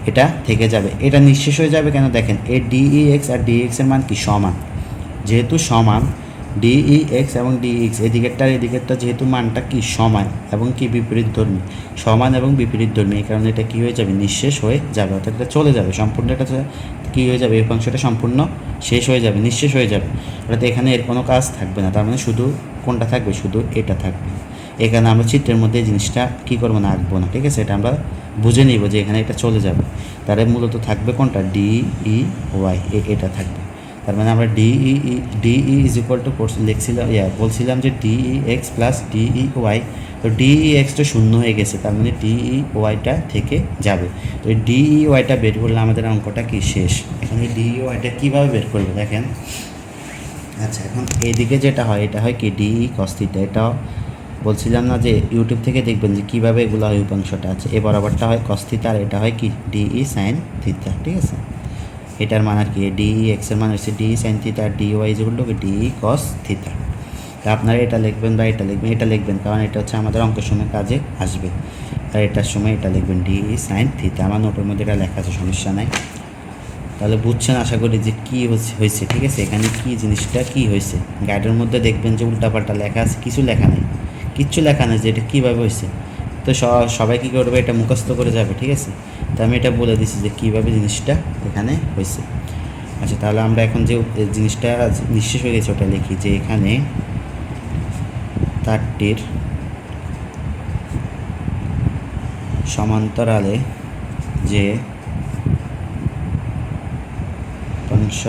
এটা থেকে যাবে, এটা নিঃশেষ হয়ে যাবে। কেন, দেখেন এই ডিই এক্স আর ডিই এক্সের মান কি সমান, যেহেতু সমান ডিই এক্স এবং ডিএক্স এদিকেরটা যেহেতু মানটা কি সমান এবং কি বিপরীতধর্মী, সমান এবং বিপরীতধর্মী, এই কারণে এটা কী হয়ে যাবে, নিঃশেষ হয়ে যাবে, অর্থাৎ এটা চলে যাবে সম্পূর্ণ, এটা কী হয়ে যাবে, এই অংশটা সম্পূর্ণ শেষ হয়ে যাবে, নিঃশেষ হয়ে যাবে, অর্থাৎ এখানে এর কোনো কাজ থাকবে না, তার মানে শুধু কোনটা থাকবে, শুধু এটা থাকবে। এখানে আমরা চিত্রের মধ্যে এই জিনিসটা কী করবো না, আঁকবো না, ঠিক আছে, এটা আমরা বুঝে নিব যে এখানে এটা চলে যাবে, তাহলে মূলত থাকবে কোনটা, ডিই ওয়াই, এটা থাকবে। তার মানে আমরা ডিই ইজ ইকুয়াল টু লিখছিলাম, বলছিলাম যে d e x plus d e y, তো ডিই এক্সটা শূন্য হয়ে গেছে, তার মানে ডিই ওয়াইটা থেকে যাবে, তো এই ডিই ওয়াইটা বের করলে আমাদের অঙ্কটা কি শেষ। এখন এই ডিই ওয়াইটা কীভাবে বের করবো দেখেন। আচ্ছা, এখন এইদিকে যেটা হয় এটা হয় কি ডিই কস থিটা, এটাও বলছিলাম না যে ইউটিউব থেকে দেখবেন যে কীভাবে এগুলো হয়, উপাংশটা আছে, এ বরাবরটা হয় কস থিটা আর এটা হয় কি ডিই সাইন থিটা, ঠিক আছে। এটার মান আর কি ডিই এক্সের মান হচ্ছে ডিই সাইন থিটা আর d y equal to d e cos theta. তা আপনারা এটা লিখবেন বা এটা লিখবেন কারণ এটা হচ্ছে আমাদের অঙ্কের সময় কাজে আসবে, আর এটার সময় এটা লিখবেন ডিই সাইন থিটা, আমার নোটের মধ্যে এটা লেখা আছে, সমস্যা নাই। তাহলে বুঝছেন আশা করি যে কী হয়েছে, ঠিক আছে, এখানে কী জিনিসটা কী হয়েছে। গাইডের মধ্যে দেখবেন যে উল্টাপাল্টা লেখা আছে, কিছু লেখা নেই, কিচ্ছু লেখা নেই যে এটা কীভাবে হয়েছে, তো সবাই কী করবে, এটা মুখস্থ করে যাবে, ঠিক আছে। তো আমি এটা বলে দিচ্ছি যে কীভাবে জিনিসটা এখানে হয়েছে। আচ্ছা, তাহলে আমরা এখন যে জিনিসটা নিঃশেষ হয়ে গেছে ওটা লিখি, যে এখানে তারটির সমান্তরালে যে উপাংশ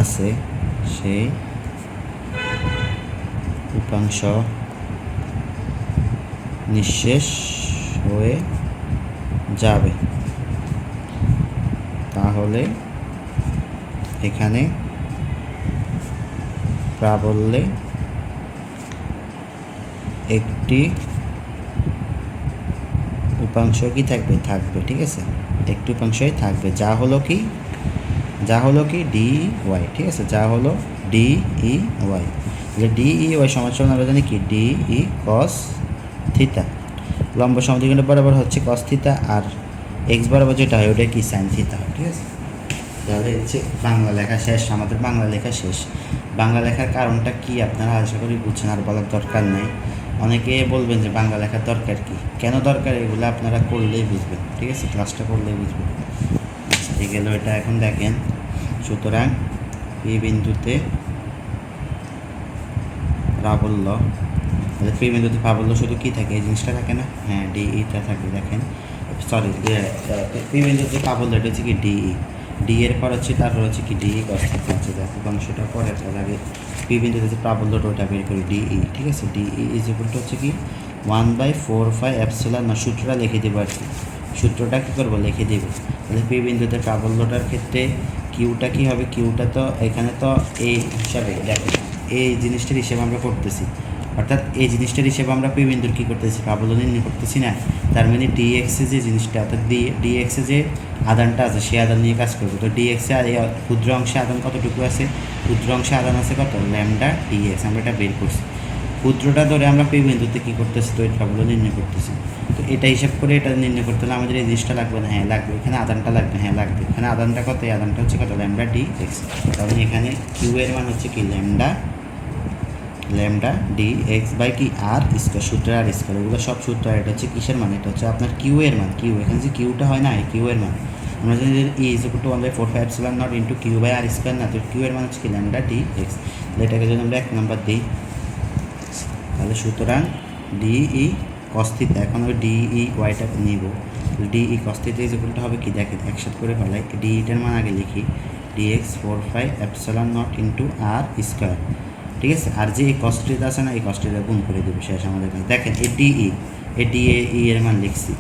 আছে সেই উপাংশ নিঃশেষ হয়ে যাবে, তাহলে এখানে প্রাবল্যে একটি উপাংশ কি থাকবে, ঠিক আছে, একটি উপাংশই থাকবে, যা হলো কি ডি ওয়াই, ঠিক আছে, যা হলো ডিই ওয়াই, তাহলে ডিই ওয়াই সমান আমরা জানি কি ডিই কস থিটা, লম্ব সমদ্বিখণ্ড বরাবর হচ্ছে কস থিটা, আর এক্স বরাবর যেটা হয় ওটা কি সাইন থিটা হয়, ঠিক আছে। তাহলে হচ্ছে বাংলা লেখা শেষ, আমাদের বাংলা লেখা শেষ। বাংলা লেখার কারণটা কি আপনারা আশা করি বুঝছেন, আর বলার দরকার নেই। অনেকে বলবেন যে বাংলা লেখার দরকার কি, কেন দরকার, এগুলো আপনারা করলেই বুঝবেন, ঠিক আছে, ক্লাসটা করলেই বুঝবেন। আচ্ছা, এই গেল এটা। এখন দেখেন, সুতরাং পি বিন্দুতে প্রাবল্য, তাহলে পি বিন্দুতে প্রাবল্য শুধু কী থাকে, এই জিনিসটা থাকে না, হ্যাঁ ডিইটা থাকে, দেখেন সরি, পি বিন্দুতে প্রাবল্য এটা হচ্ছে কি ডি এর পর হচ্ছে, তারপর হচ্ছে কি ডিই কস থিটা আছে, দেখো অংশটা পরে একটা লাগে, পি বিন্দুতে যে প্রাবল্যটা ওটা বের করি ডিই, ঠিক আছে, ডিই ইজ ইকুয়াল টু হচ্ছে কি 1/4 এপসিলন, না সূত্রটা লিখে দেবো আর কি, সূত্রটা কী করবো লিখে দেবো। তাহলে পি বিন্দুতে প্রাবল্যটার ক্ষেত্রে কিউটা কী হবে, কিউটা তো এখানে তো এই হিসাবে দেখো, এই জিনিসটার হিসেবে আমরা করতেছি, অর্থাৎ এই জিনিসটার হিসেবে আমরা পি বিন্দুর কী করতেছি, প্রাবল্য নির্ণয় করতেছি না, তার মানে ডিএক্সে যে জিনিসটা, অর্থাৎ ডিএক্সে যে আদানটা আছে সেই আদান নিয়ে কাজ করবো। তো ডিএক্সে আর এই ক্ষুদ্র অংশে আদান কতটুকু আছে, ক্ষুদ্র অংশে আদান আছে কত, ল্যামডা ডিএক্স, আমরা এটা বের করছি, ক্ষুদ্রটা ধরে আমরা পি বিন্দুতে কী করতেছি, তো এই প্রাবল্য নির্ণয় করতেছি। তো এটা হিসাব করে এটা নির্ণয় করতে হলে আমাদের এই জিনিসটা লাগবে না, হ্যাঁ লাগবে, এখানে আদানটা লাগবে, হ্যাঁ লাগবে, এখানে আদানটা কত, এই আদানটা হচ্ছে কত, ল্যামডা ডিএক্স, তাহলে এখানে কিউ এর মান হচ্ছে কি ল্যামডা ডি এক্স বাই কি আর স্কোয়ার, সূত্র আর স্কোয়ার, এগুলো সব সূত্র, আর এটা হচ্ছে কিসের মান, এটা হচ্ছে আপনার কিউ এর মান, কিউ এখানে যে কিউটা হয় না, এই কিউ এর মান আমরা জানি যে E is equal to 1/4 epsilon not into q by r square, না, তো কিউ এর মান হচ্ছে কি ল্যামডা ডি এক্স, তাহলে এটাকে যদি আমরা 1 নম্বর দিই, তাহলে সুতরাং ডিই কস থিটা, এখন ওই ডিই ওয়াইটা নিব, d e cos theta is equal to হবে কি, দেখেন একসাথে করে ফেলাই, ডিইটার মান আগে লিখি, dx 4/5 epsilon not into R square, ঠিক আছে, আর যে এই কস্টিটা আছে না, এই কস্টিটা গুণ করে দেবে শেষ আমাদের কাছে। দেখেন এই ডিএ এর মান লিখছি,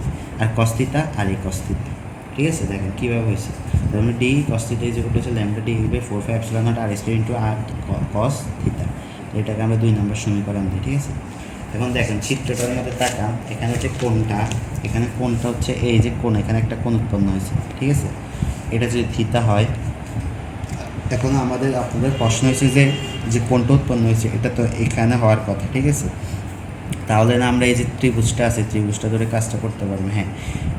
আর কস্তিতা আর এই কস্তিতা, ঠিক আছে, দেখেন কীভাবে হয়েছে, তাহলে d cos theta is equal to হচ্ছে lambda d by 4/5 epsilon not r square into r cos theta, এটাকে আমরা 2 নম্বর সমীকরণ দিই, ঠিক আছে। এখন দেখেন চিত্রটার মধ্যে তাকান, এখানে হচ্ছে কোণটা, এখানে কোণটা হচ্ছে এই যে কোণ, এখানে একটা কোণ উৎপন্ন হয়েছে, ঠিক আছে, এটা যদি থিতা হয়, এখন আপনাদের প্রশ্ন হয়েছে যে কোণটা উৎপন্ন হয়েছে এটা তো এখানে হওয়ার কথা, ঠিক আছে, তাহলে না আমরা এই যে ত্রিভুজটা আছে ত্রিভুজটা ধরে কাজটা করতে পারবো, হ্যাঁ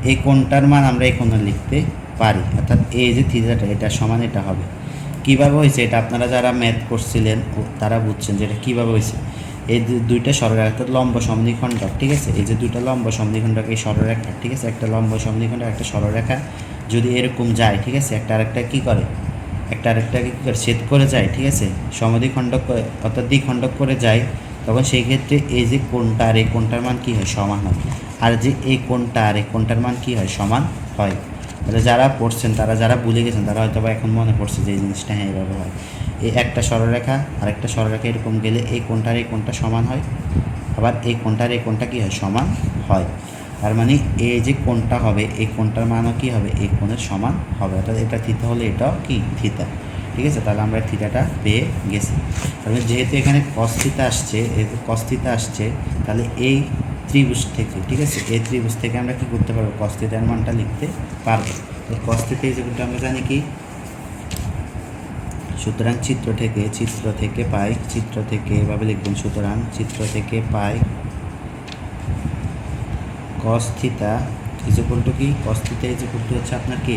এই কোণটার মান আমরা এই কোণে লিখতে পারি, অর্থাৎ এই যে থিটাটা এটা সমান এটা হবে, কীভাবে হয়েছে এটা আপনারা যারা ম্যাথ করছিলেন তারা বুঝছেন যে এটা কীভাবে হয়েছে। এই দুইটা সরলরেখা লম্ব সমদ্বিখণ্ডক, ঠিক আছে, এই যে দুইটা লম্ব সমদ্বিখণ্ডক এই সরলরেখা, ঠিক আছে, একটা লম্ব সমদ্বিখণ্ডক একটা সরলরেখা যদি এরকম যায়, ঠিক আছে, একটা আরেকটা কী করে, একটা আরেকটাকে কী করে ছেদ করে যায়, ঠিক আছে, সমদ্বিখণ্ডক অর্থাৎ দ্বিখণ্ডক করে যায়, তখন সেই ক্ষেত্রে এই যে কোণটা আর এই কোণটার মান কী হয়, সমান হয়। আর যে এই কোণটা আর এই কোণটার মান কী হয়, সমান হয়। তাহলে যারা পড়ছেন তারা যারা ভুলে গেছেন তারা হয়তো বা এখন মনে পড়ছে যে এই জিনিসটা হ্যাঁ এইভাবে হয়। এই একটা সরলরেখা আর একটা সরলরেখা এরকম গেলে এই কোণটার এই কোণটা সমান হয়, আবার এই কোণটার এই কোণটা কী হয়, সমান হয়। তার মানে এই যে কোণটা হবে এই কোণটার মানও কী হবে, এই কোণের সমান হবে, অর্থাৎ এটা থিতা হলে এটাও কি থিতা, ঠিক আছে। তাহলে আমরা থিতাটা পেয়ে গেছি। তাহলে যেহেতু এখানে কস থিতা আসছে, কস থিতা আসছে, তাহলে এই ত্রিভুজ থেকে, ঠিক আছে, এই ত্রিভুজ থেকে আমরা কী করতে পারবো, কস থিতার মানটা লিখতে পারবো। তো কস থিতা যেগুলো আমরা জানি কি, সুতরাং চিত্র থেকে পাই, চিত্র থেকে এভাবে লিখবেন, সুতরাং চিত্র থেকে পাই কস থিতা ইকুয়াল টু কি, কস থিতা ইকুয়াল টু হচ্ছে আপনার কি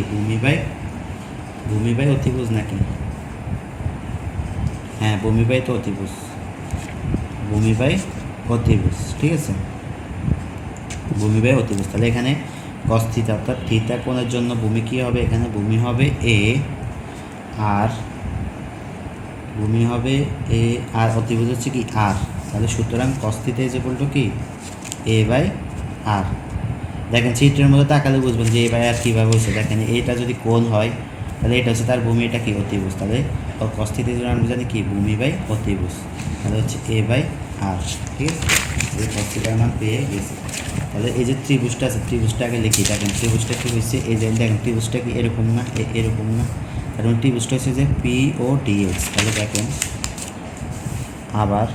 ভূমি বাই অতিভুজ নাকি, হ্যাঁ ভূমি বাই তো অতিভুজ, ভূমি বাই অতিভুজ, ঠিক আছে, ভূমি বাই অতিভুজ। তাহলে এখানে কস থিতা অর্থাৎ থিতা কোণের জন্য ভূমি কী হবে, এখানে ভূমি হবে এ, আর ভূমি হবে এ আর অতিভুজ হচ্ছে কি আর। তাহলে সুতরাং কস থিতা ইকুয়াল টু কি এ বাই আর। দেখেন চিত্রের মধ্যে তাকালে বুঝবেন যে এ বাই আর কীভাবে হয়েছে। দেখেন এটা যদি কোণ হয় তাহলে এটা হচ্ছে তার ভূমি, এটা কি অতিভুজ, তাহলে কস থিতা জন্য আমরা জানি কি ভূমি বাই অতিভুজ, তাহলে হচ্ছে এ বাই আর, ঠিক আছে। এই কস থিতার মান পেয়ে গেছি। তাহলে এই যে ত্রিভুজটা আছে ত্রিভুজটা আগে লিখি। দেখেন ত্রিভুজটা কী হয়েছে, এই যে দেখেন ত্রিভুজটা কি এরকম না, এরকম না, কারণ ত্রিভুজটা হচ্ছে যে পি ও ডিএক্স। তাহলে দেখেন আবার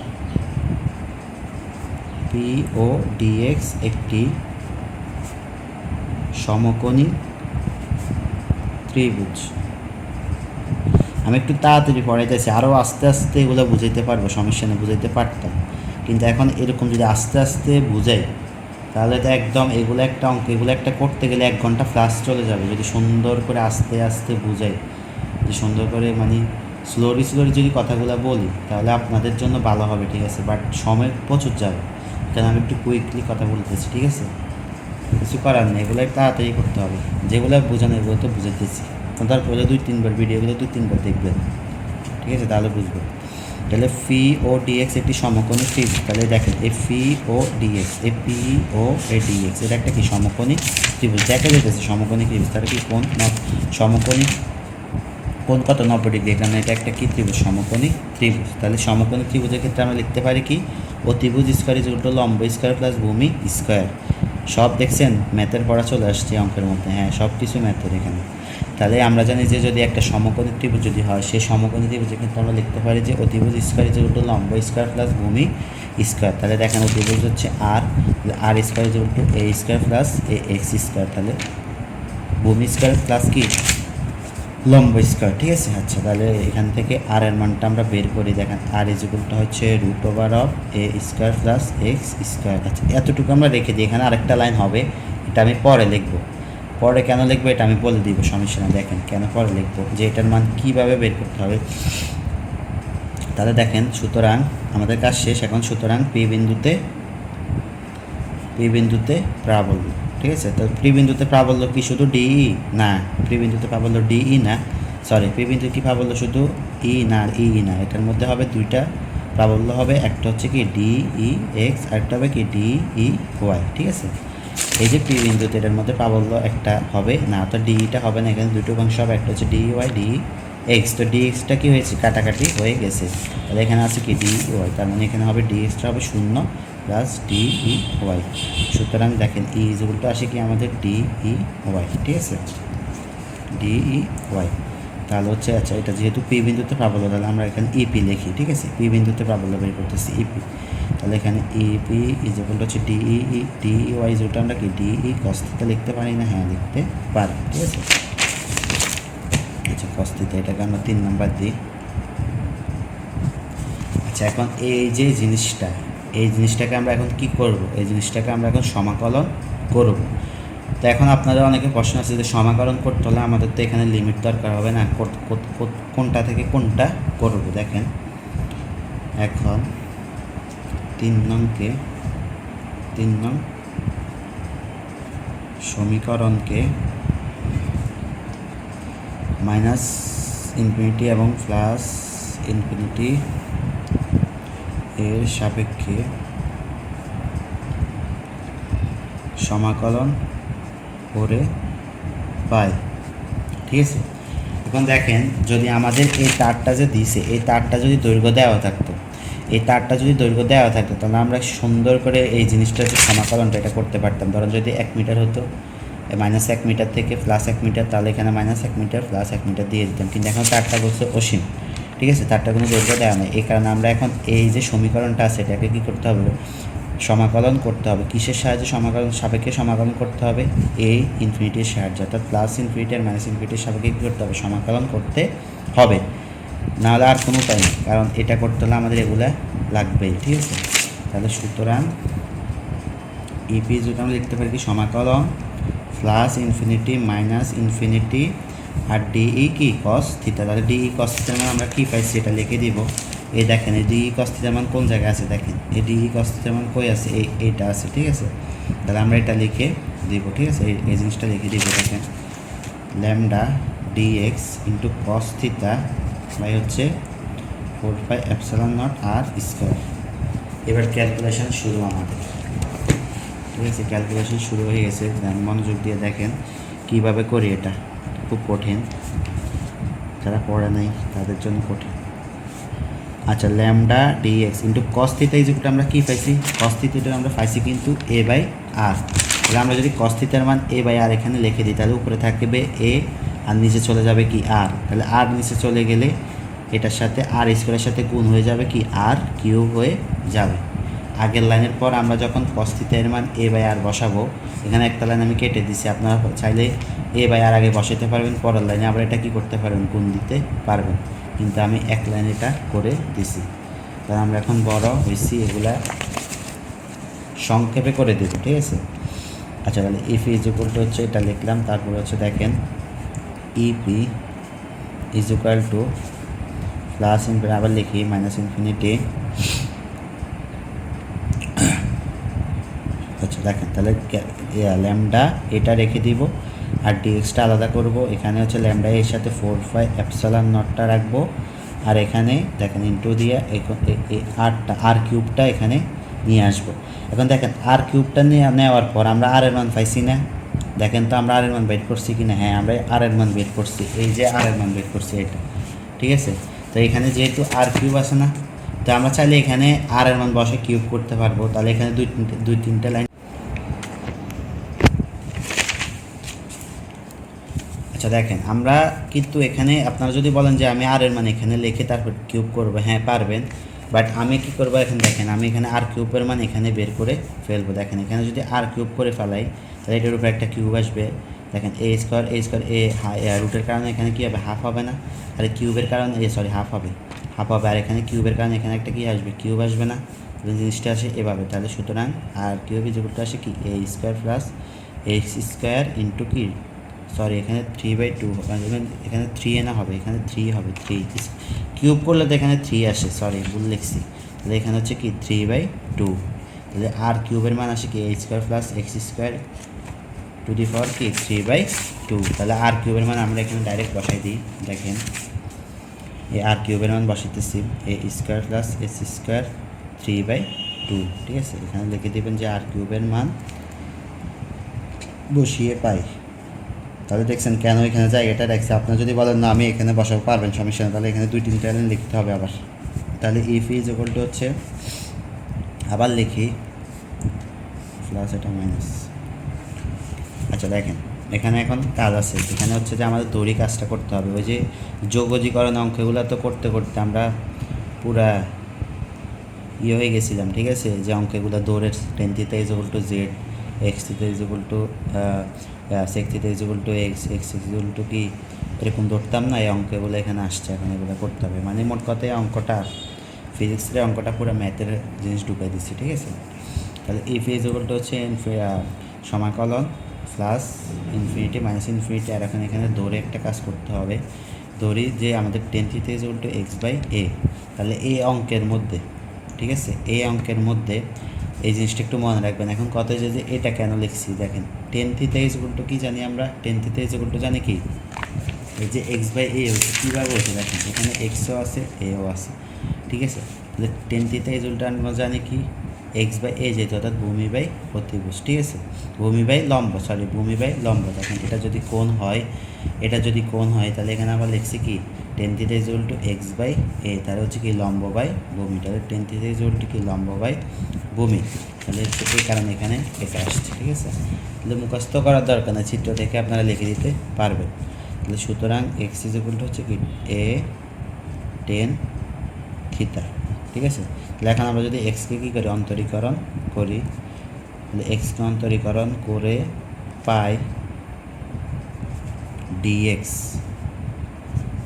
পি ও ডিএক্স একটি সমকোণী ত্রিভুজ। আমি একটু তাড়াতাড়ি পড়াইতেছি, আরও আস্তে আস্তে এগুলো বুঝাইতে পারবো, সমস্যা নেই, বুঝাইতে পারতাম, কিন্তু এখন এরকম যদি আস্তে আস্তে বুঝাই তাহলে তো একদম এগুলো একটা অঙ্ক, এগুলো একটা করতে গেলে 1 ঘন্টা প্লাস চলে যাবে। যদি সুন্দর করে আস্তে আস্তে বুঝাই, যদি সুন্দর করে মানে স্লোলি যদি কথাগুলো বলি তাহলে আপনাদের জন্য ভালো হবে, ঠিক আছে, বাট সময় প্রচুর যাবে, কারণ আমি একটু কুইকলি কথা বলতেছি, ঠিক আছে, কিছু করার নেই, এগুলো তাড়াতাড়ি করতে হবে, যেগুলো বোঝানো এগুলো তো বুঝাইতেছি। তারপরে 2-3 বার ভিডিওগুলো 2-3 বার দেখবেন, ঠিক আছে, তাহলে বুঝবেন। তাহলে ফি ও ডিএক্স একটি সমকোণী ত্রিভুজ। তাহলে দেখেন A phi O dx, A P O A dx, এটা একটা কি সমকোণী ত্রিভুজ, দেখা যেতেছে সমকোণী ত্রিভুজ। তাহলে কি কোণ সমকোণী, কোণ কত 90 ডিগ্রি, এখানে এটা একটা কি ত্রিভুজ, সমকোণী ত্রিভুজ। তাহলে সমকোণী ত্রিভুজের ক্ষেত্রে আমরা লিখতে পারি কি অতিভুজ স্কয়ার ইজ উল্টো লম্ব স্কয়ার প্লাস ভূমি স্কয়ার। সব দেখছেন ম্যাথের পড়া চলে আসছে অঙ্কের মধ্যে, হ্যাঁ সব কিছু ম্যাথের এখানে। তাহলে আমরা জানি যে যদি একটা সমকোণী ত্রিভুজ যদি হয়, সেই সমকোণী ত্রিভুজের ক্ষেত্রে আমরা লিখতে পারি যে অতিভুজ স্কয়ার ইজ উল্টো লম্ব স্কয়ার প্লাস ভূমি স্কয়ার। তাহলে দেখেন অতিভুজ হচ্ছে আর, আর স্কয়ার ইজ উল্টো এ স্কয়ার প্লাস এ এক্স স্কয়ার, তাহলে ভূমি স্কয়ার প্লাস কি লম্ব স্কয়ার, ঠিক আছে। আচ্ছা তাহলে এখান থেকে আর এর মানটা আমরা বের করি। দেখেন আর ইকুয়ালটা হচ্ছে √over a square plus x square. আচ্ছা এতটুকু আমরা রেখে দিই, এখানে আরেকটা লাইন হবে, এটা আমি পরে লিখবো। পরে কেন লিখবো এটা আমি বলে দিব, সমস্যা না। দেখেন কেন পরে লিখবো, যে এটার মান কীভাবে বের করতে হবে। তাহলে দেখেন সুতরাং আমাদের কাজ শেষ এখন। সুতরাং পি বিন্দুতে প্রাবল্য, ঠিক আছে। তো পি বিন্দুতে প্রাবল্য কি শুধু ডিই না, পি বিন্দুতে প্রাবল্য ডিই না, সরি পি বিন্দু কি প্রাবল্য শুধু ই না আর ই না, এটার মধ্যে হবে দুইটা প্রাবল্য হবে, একটা হচ্ছে কি ডিই এক্স আর একটা হবে কি ডিই ওয়াই, ঠিক আছে। এই যে পি বিন্দুতে এটার মধ্যে প্রাবল্য একটা হবে না, তো ডিইটা হবে না, এখানে দুটো অংশ হবে, একটা হচ্ছে ডিই ওয়াই ডিই এক্স। তো ডিএক্সটা কী হয়েছে, কাটাকাটি হয়ে গেছে, তাহলে এখানে আছে কি ডিই ওয়াই, তার মানে এখানে হবে ডিএক্সটা হবে 0 প্লাস ডিই ওয়াই। সুতরাং দেখেন ই ইকুয়াল টু আসে কি আমাদের ডিই ওয়াই, ঠিক আছে, ডিই ওয়াই। তাহলে হচ্ছে আচ্ছা এটা যেহেতু পি বিন্দুতে প্রাবল্য, তাহলে আমরা এখানে ইপি লিখি, ঠিক আছে, পি বিন্দুতে প্রাবল্য বের করতেছি ইপি। তাহলে এখানে ইপি ইকুয়াল হচ্ছে ডিই ওয়াই যেটা আমরা কি ডিই কস থিটা লিখতে পারি না, হ্যাঁ লিখতে পারি, ঠিক আছে। আচ্ছা কস থিটা এটাকে আমরা 3 নাম্বার দিই। আচ্ছা এখন এই যে জিনিসটা, এই জিনিসটাকে আমরা এখন কি করব, এই জিনিসটাকে আমরা এখন সমাকলন করব। তো এখন আপনাদের অনেকে প্রশ্ন আছে যে সমাকলন করতে হলে আমাদের তো এখানে লিমিট দরকার হবে না, কোনটা থেকে কোনটা করব। দেখেন এখন 3 নং সমীকরণকে মাইনাস ইনফিনিটি এবং প্লাস ইনফিনিটি এর সাপেক্ষে সমাকলন করে পাই, ঠিক আছে। এখন দেখেন যদি আমাদের এই তারটা যে দিছে, এই তারটা যদি দৈর্ঘ্য দেওয়া থাকতো, তাহলে আমরা সুন্দর করে এই জিনিসটা যে সমাকলনটা এটা করতে পারতাম। ধরুন যদি 1 মিটার হতো, -1 মিটার থেকে +1 মিটার, তাহলে এখানে -1 মিটার +1 মিটার দিয়ে দিতাম। কিন্তু এখন তারটা বলছে অসীম, ঠিক আছে, তারটা কোনো দৈর্ঘ্য দেওয়া নেই। এই কারণে আমরা এখন এই যে সমীকরণটা আছে এটাকে কী করতে হবে, সমাকলন করতে হবে। কিসের সাহায্যে সাপেক্ষে সমাকলন করতে হবে? এই ইনফিনিটির সাহায্যে, অর্থাৎ প্লাস ইনফিনিটি আর মাইনাস ইনফিনিটির সাপেক্ষে কী করতে হবে, সমাকলন করতে হবে। নাহলে আর কোনো উপায় নেই, কারণ এটা করতে হলে আমাদের এগুলা লাগবেই, ঠিক আছে। তাহলে সুতরাং ইপি যদি আমরা লিখতে পারি কি সমাকলন প্লাস ইনফিনিটি মাইনাস ইনফিনিটি আর ডিই কি কস থিটা। তাহলে ডিই কস থিটার মানে আমরা কী পাইছি এটা লিখে দিব। এই দেখেন এই ডিই কস থিটার মান কোন জায়গায় আছে, দেখেন এই ডিই কস থিটার মান কই আছে, এইটা আছে, ঠিক আছে। তাহলে আমরা এটা লিখে দিব, ঠিক আছে, এই জিনিসটা লিখে দিব। দেখেন lambda dx into cos theta by হচ্ছে 4πε0 আর স্কোয়ার। এবার ক্যালকুলেশন শুরু আমাদের, ঠিক আছে। ক্যালকুলেশন শুরু হয়ে গেছে, মনোযোগ দিয়ে দেখেন কীভাবে করি। এটা খুব কঠিন, যারা পড়ে নাই তাদের জন্য কঠিন। আচ্ছা, lambda dx into cos theta ইজুকটা আমরা কী পাইছি, কস থিটাটা আমরা পাইছি কিন্তু a/r। তাহলে আমরা যদি কস থিটার মান a/r এখানে লিখে দিই, তাহলে উপরে থাকবে a আর নিচে চলে যাবে কি r। তাহলে r নিচে চলে গেলে এটার সাথে r স্কোয়ারের সাথে গুণ হয়ে যাবে কি r কিউব হয়ে যাবে। আগের লাইনের পর আমরা যখন কস থিটা এর মান a/r বসাবো, এখানে একটা লাইন আমি কেটে দিছি, আপনারা চাইলে a/r আগে বসাতে পারবেন, পরের লাইনে আবার এটা কী করতে পারবেন, গুণ দিতে পারবেন, কিন্তু আমি এক লাইন এটা করে দিছি। তাহলে আমরা এখন বড় হয়েছি, এগুলা সংক্ষেপে করে দেব, ঠিক আছে। আচ্ছা, তাহলে ইপি ইজ ইকুয়াল টু হচ্ছে এটা লিখলাম, তারপরে হচ্ছে দেখেন e p is equal to plus infinity, আবার লিখি মাইনাস ইনফিনিটি। আচ্ছা দেখেন, তাহলে ল্যামডা এটা রেখে দিব আর ডিএক্সটা আলাদা করব। এখানে হচ্ছে ল্যামডা এর সাথে 4πε0টা রাখবো, আর এখানে দেখেন ইন্টু দিয়ে আর কিউবটা এখানে নিয়ে আসবো। এখন দেখেন আর কিউবটা নেওয়ার পর আমরা আর এর মান পাইছি না, দেখেন তো আমরা আর এর মান বের করছি কি না। হ্যাঁ, আমরা আর এর মান বের করছি, এই যে আর এর মান বের করছি এটা, ঠিক আছে। তো এখানে যেহেতু আর কিউব আছে না, তো আমরা চাইলে এখানে আর এর মান বসে কিউব করতে পারবো। তাহলে এখানে দুই তিনটে লাইন। আচ্ছা দেখেন, আমরা কিন্তু এখানে আপনারা যদি বলেন যে আমি আর এর মান এখানে লিখে তারপর কিউব করবো, হ্যাঁ পারবেন, বাট আমি কি করবো এখন দেখেন, আমি এখানে আর কিউবের মান এখানে বের করে ফেলবো। দেখেন এখানে যদি আর কিউব করে ফেলাই, তাহলে এটার উপরে একটা কিউব আসবে। দেখেন এ স্কোয়ার রুটের কারণে এখানে কী হবে, হাফ হবে না, আর কিউবের কারণে হাফ হবে, আর এখানে কিউবের কারণে এখানে একটা কী আসবে, কিউব আসবে না। জিনিসটা আসে এভাবে। তাহলে সুতরাং আর কিউব ইজুকলটা আসে কি a square plus x square into কি, সরি এখানে 3/2, এখানে 3 না হবে, এখানে 3 হবে, 3 কিউব করলে তো এখানে 3 আসে, সরি ভুল লিখছি। তাহলে এখানে হচ্ছে কি 3/2। তাহলে আর কিউবের মান আসে কি a square plus x square to the power কি 3/2। তাহলে আর কিউবের মান আমরা এখানে ডাইরেক্ট বসাই দিই। দেখেন এই আর কিউবের মান বসাইতেছি এ স্কোয়ার প্লাস এক্স স্কোয়ার 3/2, ঠিক আছে। এখানে লিখে দেবেন যে আর কিউবের মান বসিয়ে পাই। তাহলে দেখছেন কেন এখানে জায়গাটা রাখছে। আপনার যদি বলেন না আমি এখানে বসাবো, পারবেন, সমস্যা নেই। তাহলে এখানে 2-3টা লাইন লিখতে হবে আবার। তাহলে ইফ ইজ ইকুয়াল টু হচ্ছে, আবার লিখি প্লাস এটা মাইনাস। আচ্ছা দেখেন এখানে এখন কাজ আছে, এখানে হচ্ছে যে আমাদের দড়ি কাজটা করতে হবে। ওই যে যোগজীকরণ অঙ্কগুলো তো করতে করতে আমরা পুরা হয়ে গেছিলাম, ঠিক আছে। যে অঙ্কগুলো দৌড়ের tan theta is equal to z, x theta is equal to sec theta is equal to x is equal to কি, এরকম ধরতাম না। এই অঙ্কগুলো এখানে আসছে, এখন এগুলো করতে হবে। মানে মোট কথায় অঙ্কটা ফিজিক্সের অঙ্কটা পুরো ম্যাথের জিনিস ঢুকাই দিচ্ছি, ঠিক আছে। তাহলে ইফ ইজ ইকুয়াল টু হচ্ছে সমাকলন প্লাস ইনফিনিটি মাইনাস ইনফিনিটি, আর এখন এখানে ধরে একটা কাজ করতে হবে। ধরি যে আমাদের tan theta is equal to x by a, তাহলে এই অঙ্কের মধ্যে, ঠিক আছে, এই অঙ্কের মধ্যে এই জিনিসটা একটু মনে রাখবেন। এখন কথা হচ্ছে যে এটা কেন লিখছি, দেখেন tan theta is equal to কী জানি আমরা, tan theta is equal to জানি কি, এই যে এক্স বাই এ হচ্ছে, কীভাবে হচ্ছে দেখেন এখানে এক্সও আছে এও আছে, ঠিক আছে। তাহলে tan theta is equal two আমরা জানি কি এক্স বাই এ যেহেতু, অর্থাৎ ভূমি বাই অতিভুজ, ঠিক আছে, ভূমি বাই লম্ব, ভূমি বাই লম্ব। দেখেন এটা যদি কোণ হয়, এটা যদি কোণ হয়, তাহলে এখানে আমরা লিখছি কি tan theta is equal to x by a, তাহলে হচ্ছে কি লম্ব বাই ভূমি, তাহলে tan theta is equal to কি লম্ব বাই ভূমি, তাহলে এই কারণে এখানে এটা আসছে, ঠিক আছে। তাহলে মুখস্থ করার দরকার নেই, চিত্র থেকে আপনারা লিখে দিতে পারবেন। তাহলে সুতরাং এক্স ইজ ইকুয়াল টু হচ্ছে কি এ টেন থিটা, ঠিক আছে। তাহলে এখন আমরা যদি এক্সকে কী করি অন্তরীকরণ করি, তাহলে এক্সকে অন্তরীকরণ করে পাই ডিএক্স,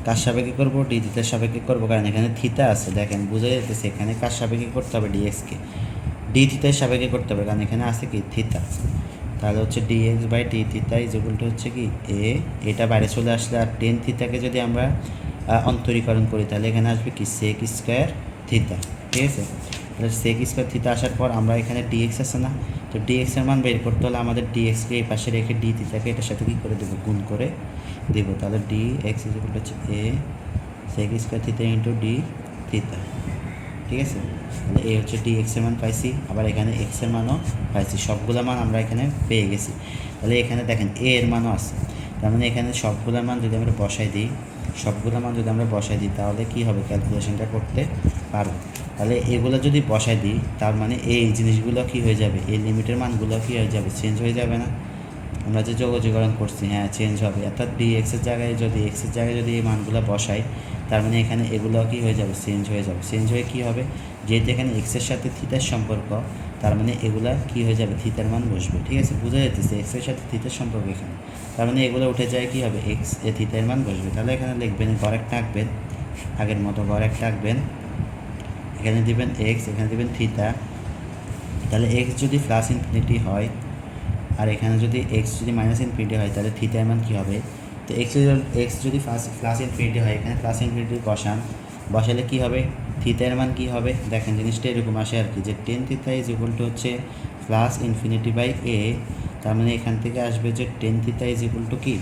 কার সাপেক্ষে করবো, ডি থিটার সাপেক্ষে করবো, কারণ এখানে থিটা আছে, দেখেন বোঝা যাচ্ছে এখানে কার সাপেক্ষে করতে হবে, ডিএক্সকে ডি থিটার সাপেক্ষে করতে হবে, কারণ এখানে আছে কি থিটা। তাহলে হচ্ছে d x by d theta is equal to হচ্ছে কি এ, এটা বাইরে চলে আসলে, আর টেন থিটাকে যদি আমরা অন্তরীকরণ করি তাহলে এখানে আসবে কি সেক স্কোয়ার থিটা, ঠিক আছে। তাহলে সেক স্কোয়ার থিটা আসার পর আমরা এখানে ডিএক্স আছে না, তো ডিএক্সের মান বের করতে হলে আমাদের ডিএক্সকে এই পাশে রেখে ডি থিটাকে এটার সাথে কী করে দেবো, গুণ করে দেবো। তাহলে ডি এক্স ইজ ইকুয়াল হচ্ছে a sec square theta into d theta, ঠিক আছে। তাহলে এ হচ্ছে ডি এক্সের মান পাইছি, আবার এখানে এক্সের মানও পাইছি, সবগুলো মান আমরা এখানে পেয়ে গেছি। তাহলে এখানে দেখেন এ এর মানও আছে, তার মানে এখানে সবগুলো মান যদি আমরা বসাই দিই, তাহলে কী হবে, ক্যালকুলেশনটা করতে পারবো। তাহলে এগুলো যদি বসাই দিই তার মানে এই জিনিসগুলো কী হয়ে যাবে, এই লিমিটের মানগুলো কী হয়ে যাবে, চেঞ্জ হয়ে যাবে না। আমরা যে যোগজীকরণ করছি, হ্যাঁ চেঞ্জ হবে, অর্থাৎ ডি এক্সের জায়গায় যদি এই মানগুলো বসাই তার মানে এখানে এগুলো কী হয়ে যাবে, চেঞ্জ হয়ে যাবে। চেঞ্জ হয়ে কী হবে, যেহেতু এখানে এক্সের সাথে থিটার সম্পর্ক, তার মানে এগুলা কী হয়ে যাবে, থিটার মান বসবে, ঠিক আছে, বোঝা যাচ্ছে এক্সের সাথে থিটার সম্পর্ক এখানে, তার মানে এগুলো উঠে যায় কী হবে, এক্স এ থিটার মান বসবে। তাহলে এখানে লিখবেন ঘর একটা আঁকবেন, আগের মতো ঘর একটা আঁকবেন, এখানে দিবেন এক্স, এখানে দিবেন থিটা। তাহলে এক্স যদি প্লাস ইনফিনিটি হয় আর এখানে যদি এক্স যদি মাইনাস ইনফিনিটি হয় তাহলে থিটার মান কী হবে, তো এক্স যদি প্লাস ইনফিনিটি হয়, এখানে প্লাস ইনফিনিটি বসালে কী হবে, থিটার মান কী হবে, দেখেন জিনিসটা এরকম আসে আর কি, যে ten theta is equal to হচ্ছে প্লাস ইনফিনিটি বাই এ, তার মানে এখান থেকে আসবে যে ten theta is equal to কি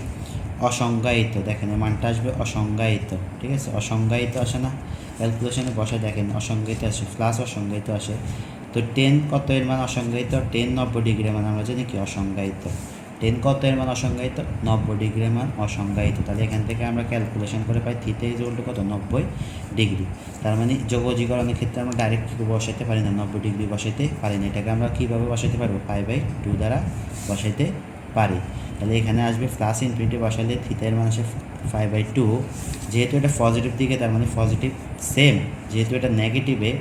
অসংজ্ঞায়িত, দেখেন এই মানটা আসবে অসংজ্ঞায়িত, ঠিক আছে, অসংজ্ঞায়িত আসে না, ক্যালকুলেশনে বসে দেখেন অসংজ্ঞায়িত আসে, প্লাস অসংজ্ঞায়িত আসে। তো টেন কত এর মান অসংজ্ঞায়িত, 10 90 ডিগ্রির মান আমরা জানি কি অসংজ্ঞায়িত, 10 কত এর মান অসংজ্ঞায়িত, 90 ডিগ্রির মান অসংজ্ঞায়িত। তাহলে এখান থেকে আমরা ক্যালকুলেশন করে পাই থিটা ইজ ইকুয়াল টু কত 90 ডিগ্রি। তার মানে যোগজীকরণের ক্ষেত্রে আমরা ডাইরেক্ট বসাইতে পারি না, 90 ডিগ্রি বসাইতে পারি না, এটাকে আমরা কীভাবে বসাইতে পারবো, π/2 দ্বারা বসাইতে পারি। তাহলে এখানে আসবে প্লাস ইনফিনিটি বসালে থিটার মান আসে π/2, যেহেতু এটা পজিটিভ দিকে তার মানে পজিটিভ, সেম যেহেতু এটা নেগেটিভে,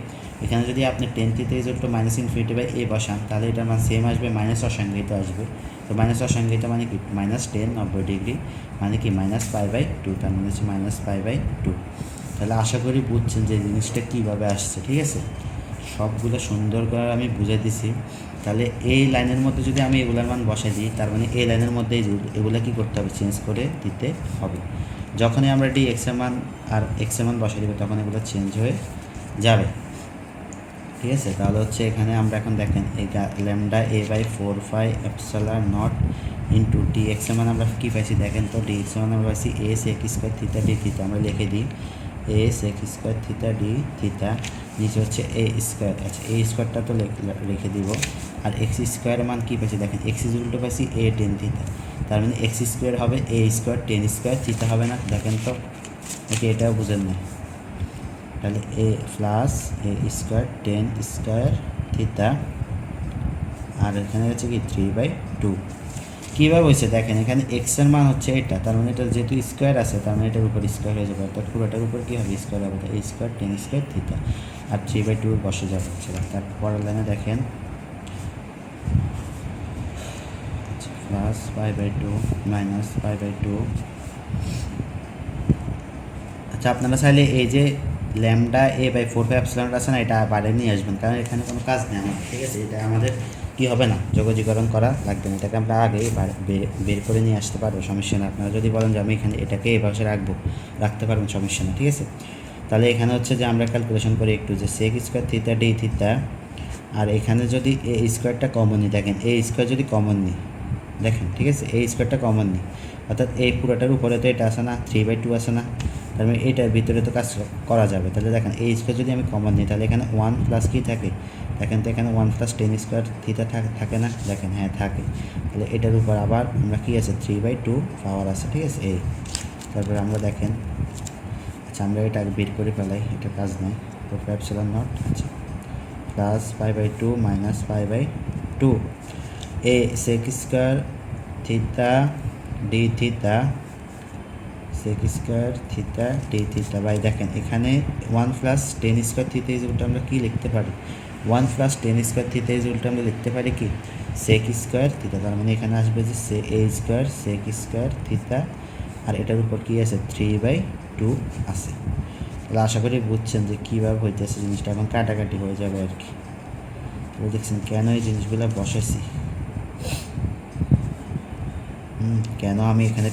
এখানে যদি আপনি tan theta is equal to minus infinity by a বসান তাহলে এটার মান সেম আসবে, মাইনাস অসংজ্ঞায়িত আসবে। তো মাইনাস অসংজ্ঞায়িত মানে কি -10 90 ডিগ্রি মানে কি -π/2, তার মানে হচ্ছে -π/2। তাহলে আশা করি বুঝছেন যে জিনিসটা কীভাবে আসছে, ঠিক আছে, সবগুলো সুন্দর করে আমি বুঝাই দিছি। তাহলে এই লাইনের মধ্যে যদি আমি এগুলোর মান বসাই দিই তার মানে এই লাইনের মধ্যে এগুলো কী করতে হবে, চেঞ্জ করে দিতে হবে। যখনই আমরা ডি এক্সের মান আর এক্সের মান বসাই দেবো তখন এগুলো চেঞ্জ হয়ে যাবে, ঠিক আছে। তাহলে হচ্ছে এখানে আমরা এখন দেখেন এই ল্যামডা a/4πε0 ইন্টু ডি এক্সের মান আমরা কী পাইছি, দেখেন তো ডি এক্সের মান আমরা পাইছি a sec square theta d theta, আমরা লিখে দিই a sec square theta d theta, নিচে হচ্ছে এ স্কোয়ার, আচ্ছা এই স্কোয়ারটা তো রেখে দিব, আর এক্স স্কোয়ারের মান কী পাইছি, দেখেন এক্স ইজ উল্টো পাইছি এ টেন থিটা, তার মানে এক্স স্কোয়ার হবে এ স্কোয়ার টেন স্কোয়ার থিটা হবে না, দেখেন তো ওকে এটাও বুঝেন না, তাহলে এ প্লাস এ স্কোয়ার 10 স্কোয়ার থিটা, আর এখানে হচ্ছে কি 3/2। কীভাবে হয়েছে দেখেন, এখানে এক্সের মান হচ্ছে এটা, তার মানে এটা যেহেতু স্কোয়ার আছে তার মানে এটার উপর স্কোয়ার হয়ে যাবে, অর্থাৎ পুরোটার উপর কী হবে স্কোয়ার হবে, এ স্কোয়ার 10 স্কোয়ার থিটা, আর 3/2 বসে যাবে হচ্ছে। তারপরের লাইনে দেখেন প্লাস π/2 মাইনাস π/2। আচ্ছা আপনারা চাইলে এই যে ল্যামডা a/4πε আছে না, এটা বাইরে নিয়ে আসবেন, কারণ এখানে কোনো কাজ নেই আমাদের, ঠিক আছে, এটা আমাদের কী হবে না, যোগজীকরণ করা লাগবে না, এটাকে আমরা আগেই বের করে নিয়ে আসতে পারবো, সমস্যা না। আপনারা যদি বলেন যে আমি এখানে এটাকে এই পাশে রাখতে পারবেন, সমস্যা না, ঠিক আছে। তাহলে এখানে হচ্ছে যে আমরা ক্যালকুলেশন করি একটু, যে sec square theta d theta, আর এখানে যদি এ স্কোয়ারটা কমন নিই, দেখেন এ স্কোয়ার যদি কমন নিই, দেখেন ঠিক আছে, এই স্কোয়ারটা কমন নিই, অর্থাৎ এই পুরোটার উপরে তো এটা আসে না, 3/2 আসে না, তার মানে এইটার ভিতরে তো কাজ করা যাবে। তাহলে দেখেন এই স্কোয়ার যদি আমি কমন নিই, তাহলে এখানে 1 প্লাস কী থাকে, দেখেন তো এখানে 1 প্লাস টেন স্কোয়ার থিটা থাকে না, দেখেন হ্যাঁ থাকে। তাহলে এটার উপর আবার আমরা কী আছে, 3/2 পাওয়ার আছে, ঠিক আছে এই। তারপরে আমরা দেখেন, আচ্ছা আমরা এটা আগে বের করে ফেলাই, এটা কাজ নয়, তো এপসিলন নট, আচ্ছা plus 5/2 minus 5/2 a sec square theta d theta, sec square theta d theta by, দেখেন এখানে 1 plus tan square theta is উল্টা আমরা কী লিখতে পারি, 1 plus tan square theta is উল্টা আমরা লিখতে পারি কি, সেক স্কোয়ার থিটা, তার মানে এখানে আসবে যে এ স্কোয়ার সেক স্কোয়ার থিটা, আর এটার উপর কী আছে 3/2 আছে। তাহলে আশা করি বুঝছেন যে কীভাবে হইতেছে জিনিসটা, এখন কাটাকাটি হয়ে যাবে আর কি। তাহলে দেখছেন কেন এই জিনিসগুলো বসেছি, কেন আমি এখানে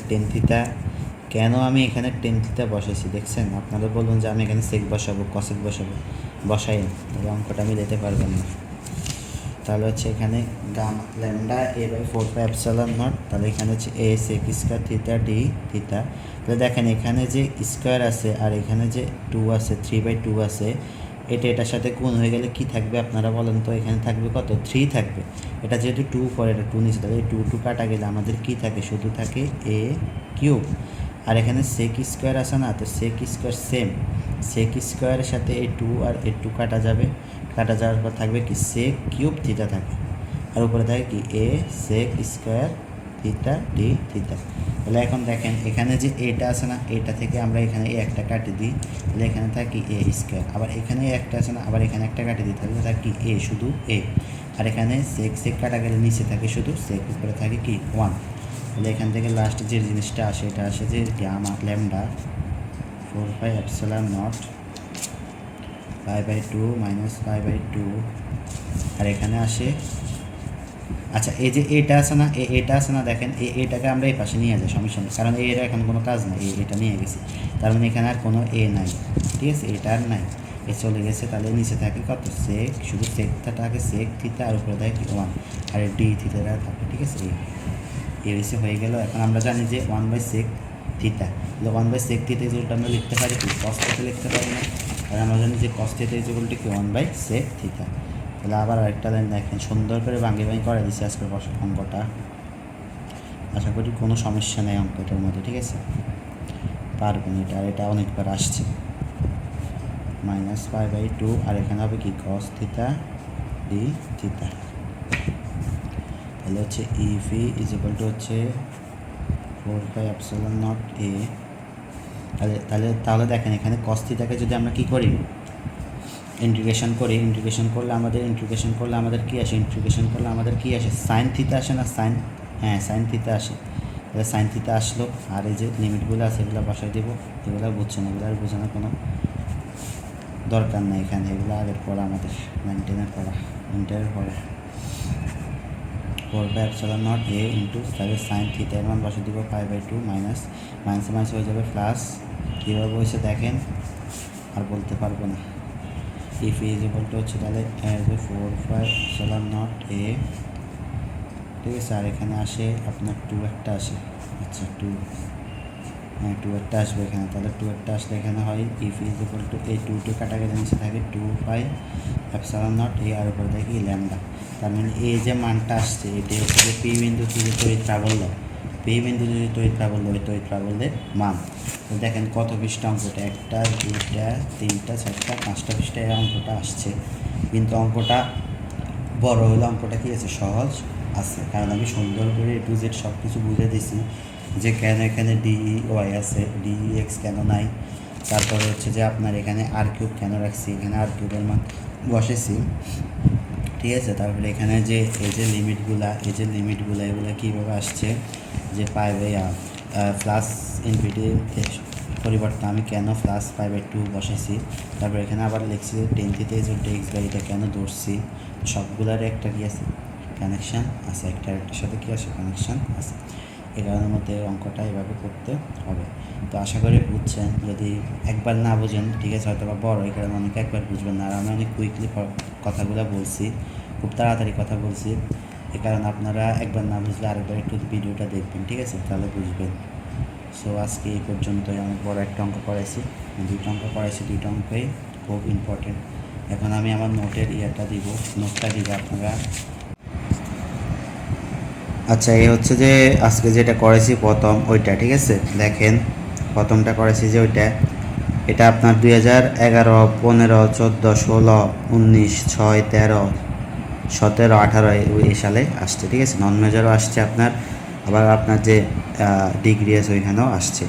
টেন থিটা বসাইছি, দেখছেন। আপনারা বলুন যে আমি এখানে সেক বসাবো, কসেক বসাবো, বসাই না, তবে অঙ্কটা আমি দিতে পারবেন না। তাহলে হচ্ছে এখানে গামা ল্যামডা এ বাই 4/ε0, তাহলে এখানে হচ্ছে a sec square theta d theta. তাহলে দেখেন এখানে যে স্কোয়ার আছে আর এখানে যে 2 আছে, 3/2 আছে, এটার সাথে গুণ হয়ে গেলে কি থাকবে আপনারা বলেন তো, এখানে থাকবে কত, 3 থাকবে। এটা যেহেতু 2 পরে, এটা 2 নিচে, তাহলে 2 কাটা গেলে আমাদের কি থাকে, শুধু থাকে এ কিউব। আর এখানে সেক স্কোয়ার আছে না, তো সেক স্কোয়ার সেম, সেক স্কোয়ারের সাথে এই 2 আর এই 2 কাটা যাবে, কাটা যাওয়ার পর থাকবে কি সেক কিউব থিটা থাকে, আর উপরে থাকে কি a sec square theta d theta. তাহলে এখন দেখেন এখানে যে এটা আছে না, এটা থেকে আমরা এখানে এ একটা কাটি দিই, তাহলে এখানে থাকি এ স্কোয়ার, আবার এখানে একটা আছে না, আবার এখানে একটা কাটি দিই, তাহলে থাকি এ শুধু এ, আর এখানে সেক কাটা গেলে নিচে থাকে শুধু সেক, উপরে থাকে কি 1। তাহলে এখান থেকে লাস্ট যে জিনিসটা আসে, এটা আসে যে গামা ল্যামডা 4/ε0 5/2 মাইনাস 5/2, আর এখানে আসে, আচ্ছা এই যে এটা আছে না, এটা আছে না, দেখেন এটাকে আমরা এই পাশে নিয়ে যাই, সমস্যা নেই, কারণ এর এখন কোনো কাজ নাই, এটা নিয়ে গেছি, তার মানে এখানে আর কোনো এ নাই, ঠিক আছে, এটা আর নাই, এ চলে গেছে। তাহলে নিচে থাকে কত সেক, শুধু সেক থাকে সেক থিটা, আর উপরে থাকে 1, আর ডি থিটাটা থাকে, ঠিক আছে এ হয়েছে হয়ে গেল। এখন আমরা জানি যে 1/sec থিটা, তাহলে 1/sec থিটা ইজুলটা আমরা লিখতে পারি কি, কস থিটা লিখতে পারি না, কারণ আমরা জানি যে কস থিটা ইজুলটা কি 1/sec থিটা। তাহলে আবার আরেকটা লাইন দেখেন, সুন্দর করে ভাঙি করে দিচ্ছি আজকের অঙ্কটা, আশা করি কোনো সমস্যা নেই অঙ্কটার মধ্যে, ঠিক আছে পারবেন এটা, আর এটা অনেকবার আসছে, -5/2, আর এখানে হবে কি কস থিটা ডি থিটা। তাহলে হচ্ছে ইফি ইজ ইকুয়াল টু হচ্ছে 4/ε0 এ। তাহলে দেখেন এখানে কস থিটাকে যদি আমরা কি করি, ইন্টিগ্রেশন করি, ইন্টিগ্রেশন করলে আমাদের কি আসে, সাইন থিটা আসে না, সাইন থিটা আসে। তাহলে সাইন থিটা আসলো, আর এই যে লিমিটগুলো আছে এগুলো বসাই দেবো, এগুলো বুঝছেন, এগুলো আর বোঝানোর কোনো দরকার নেই এখানে, এগুলো আগের পড়া আমাদের 9-10-এর পড়া, ইন্টারের পড়া। 4/ε0 এ ইন্টু, তাহলে সাইন থিটার মান বসে দিব 5/2 মাইনাস মাইনাস হয়ে যাবে প্লাস, কীভাবে হয়েছে দেখেন, আর বলতে পারবো না। ইফ ইজ ইকুয়াল টু হচ্ছে তাহলে 4/ε0 এ, ঠিক আছে, আর এখানে আসে আপনার 2 একটা আসে, আচ্ছা 2, হ্যাঁ 2 একটা আসবে এখানে, তাহলে 2 একটা আসলে এখানে হয় ইফ ইজ ইকুয়াল টু এই 2 কাটা গেলে নিচে থাকে 2/ε0 এ, আর উপরে দেখি ল্যামডা। তার মানে এই যে মানটা আসছে এটি হচ্ছে যে পি বিন্দু থেকে তড়িৎ প্রাবল্য, পি বিন্দু যদি তড়িৎ প্রাবল্য, ওই তড়িৎ প্রাবল্যের মান। তো দেখেন কত পৃষ্ঠা অঙ্কটা, 1টা 2টা 3টা 4টা 5টা পৃষ্ঠা এই অঙ্কটা আসছে, কিন্তু অঙ্কটা বড় হলে অঙ্কটা কী আছে, সহজ আছে, কারণ আমি সুন্দর করে A to Z সব কিছু বুঝে দিছি, যে কেন এখানে DEY আছে, DEX কেন নাই, তারপরে হচ্ছে যে আপনার এখানে R³ কেন রাখছি, এখানে R³ মান বসেছি, ঠিক আছে। তারপরে এখানে যে এই যে লিমিটগুলো এগুলো কীভাবে আসছে, যে প্লাস ইনফিনিটি পরিবর্তে আমি কেন প্লাস 5/2 বসেছি, তারপরে এখানে আবার লিখছি 10 theta is equal two x/, এটা কেন ধরছি, সবগুলার একটা কি আছে কানেকশান আছে, একটা আরেকটার সাথে কী আছে, কানেকশান আছে। এই কারণের মধ্যে অঙ্কটা এভাবে করতে হবে। তো আশা করি বুঝছেন। যদি একবার না বুঝেন, ঠিক আছে, হয়তো বা বড়, এই কারণে অনেকে একবার বুঝবেন না। আর আমি অনেক কুইকলি কথাগুলো বলছি, খুব তাড়াতাড়ি কথা বলছি। এই কারণে আপনারা একবার না বুঝলে আরেকবার একটু ভিডিওটা দেখবেন, ঠিক আছে, তাহলে বুঝবেন। সো আজকে এই পর্যন্তই। আমি বড় একটা অঙ্ক করাইছি, দুইটা অঙ্ক করাইছি, দুইটা অঙ্কই খুব ইম্পর্টেন্ট। এখন আমি আমার নোটের নোটটা দিব আপনারা। আচ্ছা, এই হচ্ছে যে আজকে যেটা করেছি প্রথম ওইটা, ঠিক আছে, দেখেন প্রথমটা করেছি যে ওইটা, এটা আপনার 2011, 15, 14, 16, 19, 6, 13, 17, 18 এই সালে আসছে, ঠিক আছে। নন মেজরও আসছে আপনার, আবার আপনার যে ডিগ্রি আছে ওইখানেও আসছে।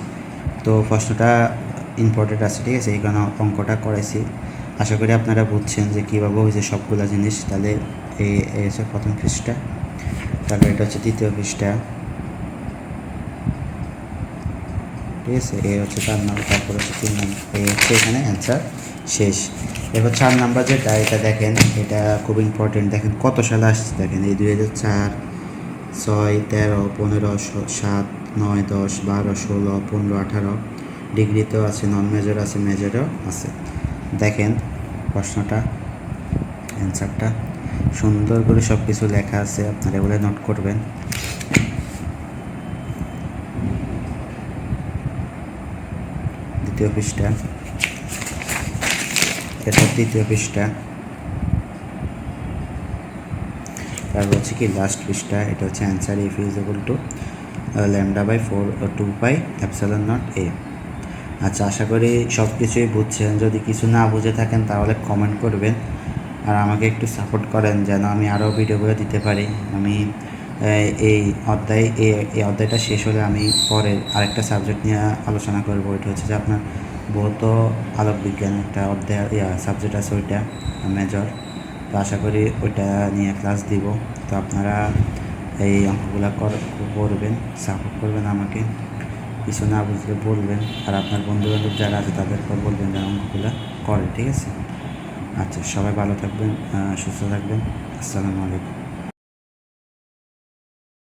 তো প্রশ্নটা ইম্পর্টেন্ট আছে, ঠিক আছে, এই কারণে অঙ্কটা করেছি। আশা করি আপনারা বুঝছেন যে কীভাবে হয়েছে সবগুলো জিনিস। তাহলে এই হচ্ছে প্রথম পৃষ্ঠা, তারপর এটা হচ্ছে দ্বিতীয় পৃষ্ঠা, ঠিক আছে, এই হচ্ছে 4 নম্বর, তারপর হচ্ছে 3 নম্বর, এই হচ্ছে এখানে অ্যান্সার শেষ। এবার 4 নম্বর যেটা, এটা দেখেন, এটা খুব ইম্পর্টেন্ট। দেখেন কত সালে আসছে, দেখেন এই 2004, 6, 13, 15, 7, 9, 10, 12, 16, 15, 18, ডিগ্রিতেও আছে, নন মেজর আছে, মেজরও আছে। দেখেন প্রশ্নটা, অ্যান্সারটা সুন্দর করে সব কিছু লেখা আছে, আপনারা এগুলো নোট করবেন। দ্বিতীয় পৃষ্ঠা, এটা তৃতীয় পৃষ্ঠা, তারপর হচ্ছে কি লাস্ট পৃষ্ঠা, এটা হচ্ছে answer F is equal to λ/4 2 pi epsilon not a. আচ্ছা, আশা করি সব কিছুই বুঝছেন। যদি কিছু না বুঝে থাকেন তাহলে কমেন্ট করবেন, আর আমাকে একটু সাপোর্ট করেন যেন আমি আরও ভিডিওগুলো দিতে পারি। আমি এই অধ্যায়টা শেষ হলে আমি পরে আরেকটা সাবজেক্ট নিয়ে আলোচনা করবো। ওইটা হচ্ছে যে আপনার ভৌত আলোক বিজ্ঞান একটা অধ্যায় সাবজেক্ট আছে, ওইটা মেজর। তো আশা করি ওইটা নিয়ে ক্লাস দিব। তো আপনারা এই অঙ্কগুলো করবেন, সাপোর্ট করবেন আমাকে, কিছু না বুঝলে বলবেন, আর আপনার বন্ধুবান্ধব যারা আছে তাদেরকেও বলবেন যেন অঙ্কগুলো করে, ঠিক আছে। আচ্ছা, সবাই ভালো থাকবেন, সুস্থ থাকবেন। আসসালামু আলাইকুম।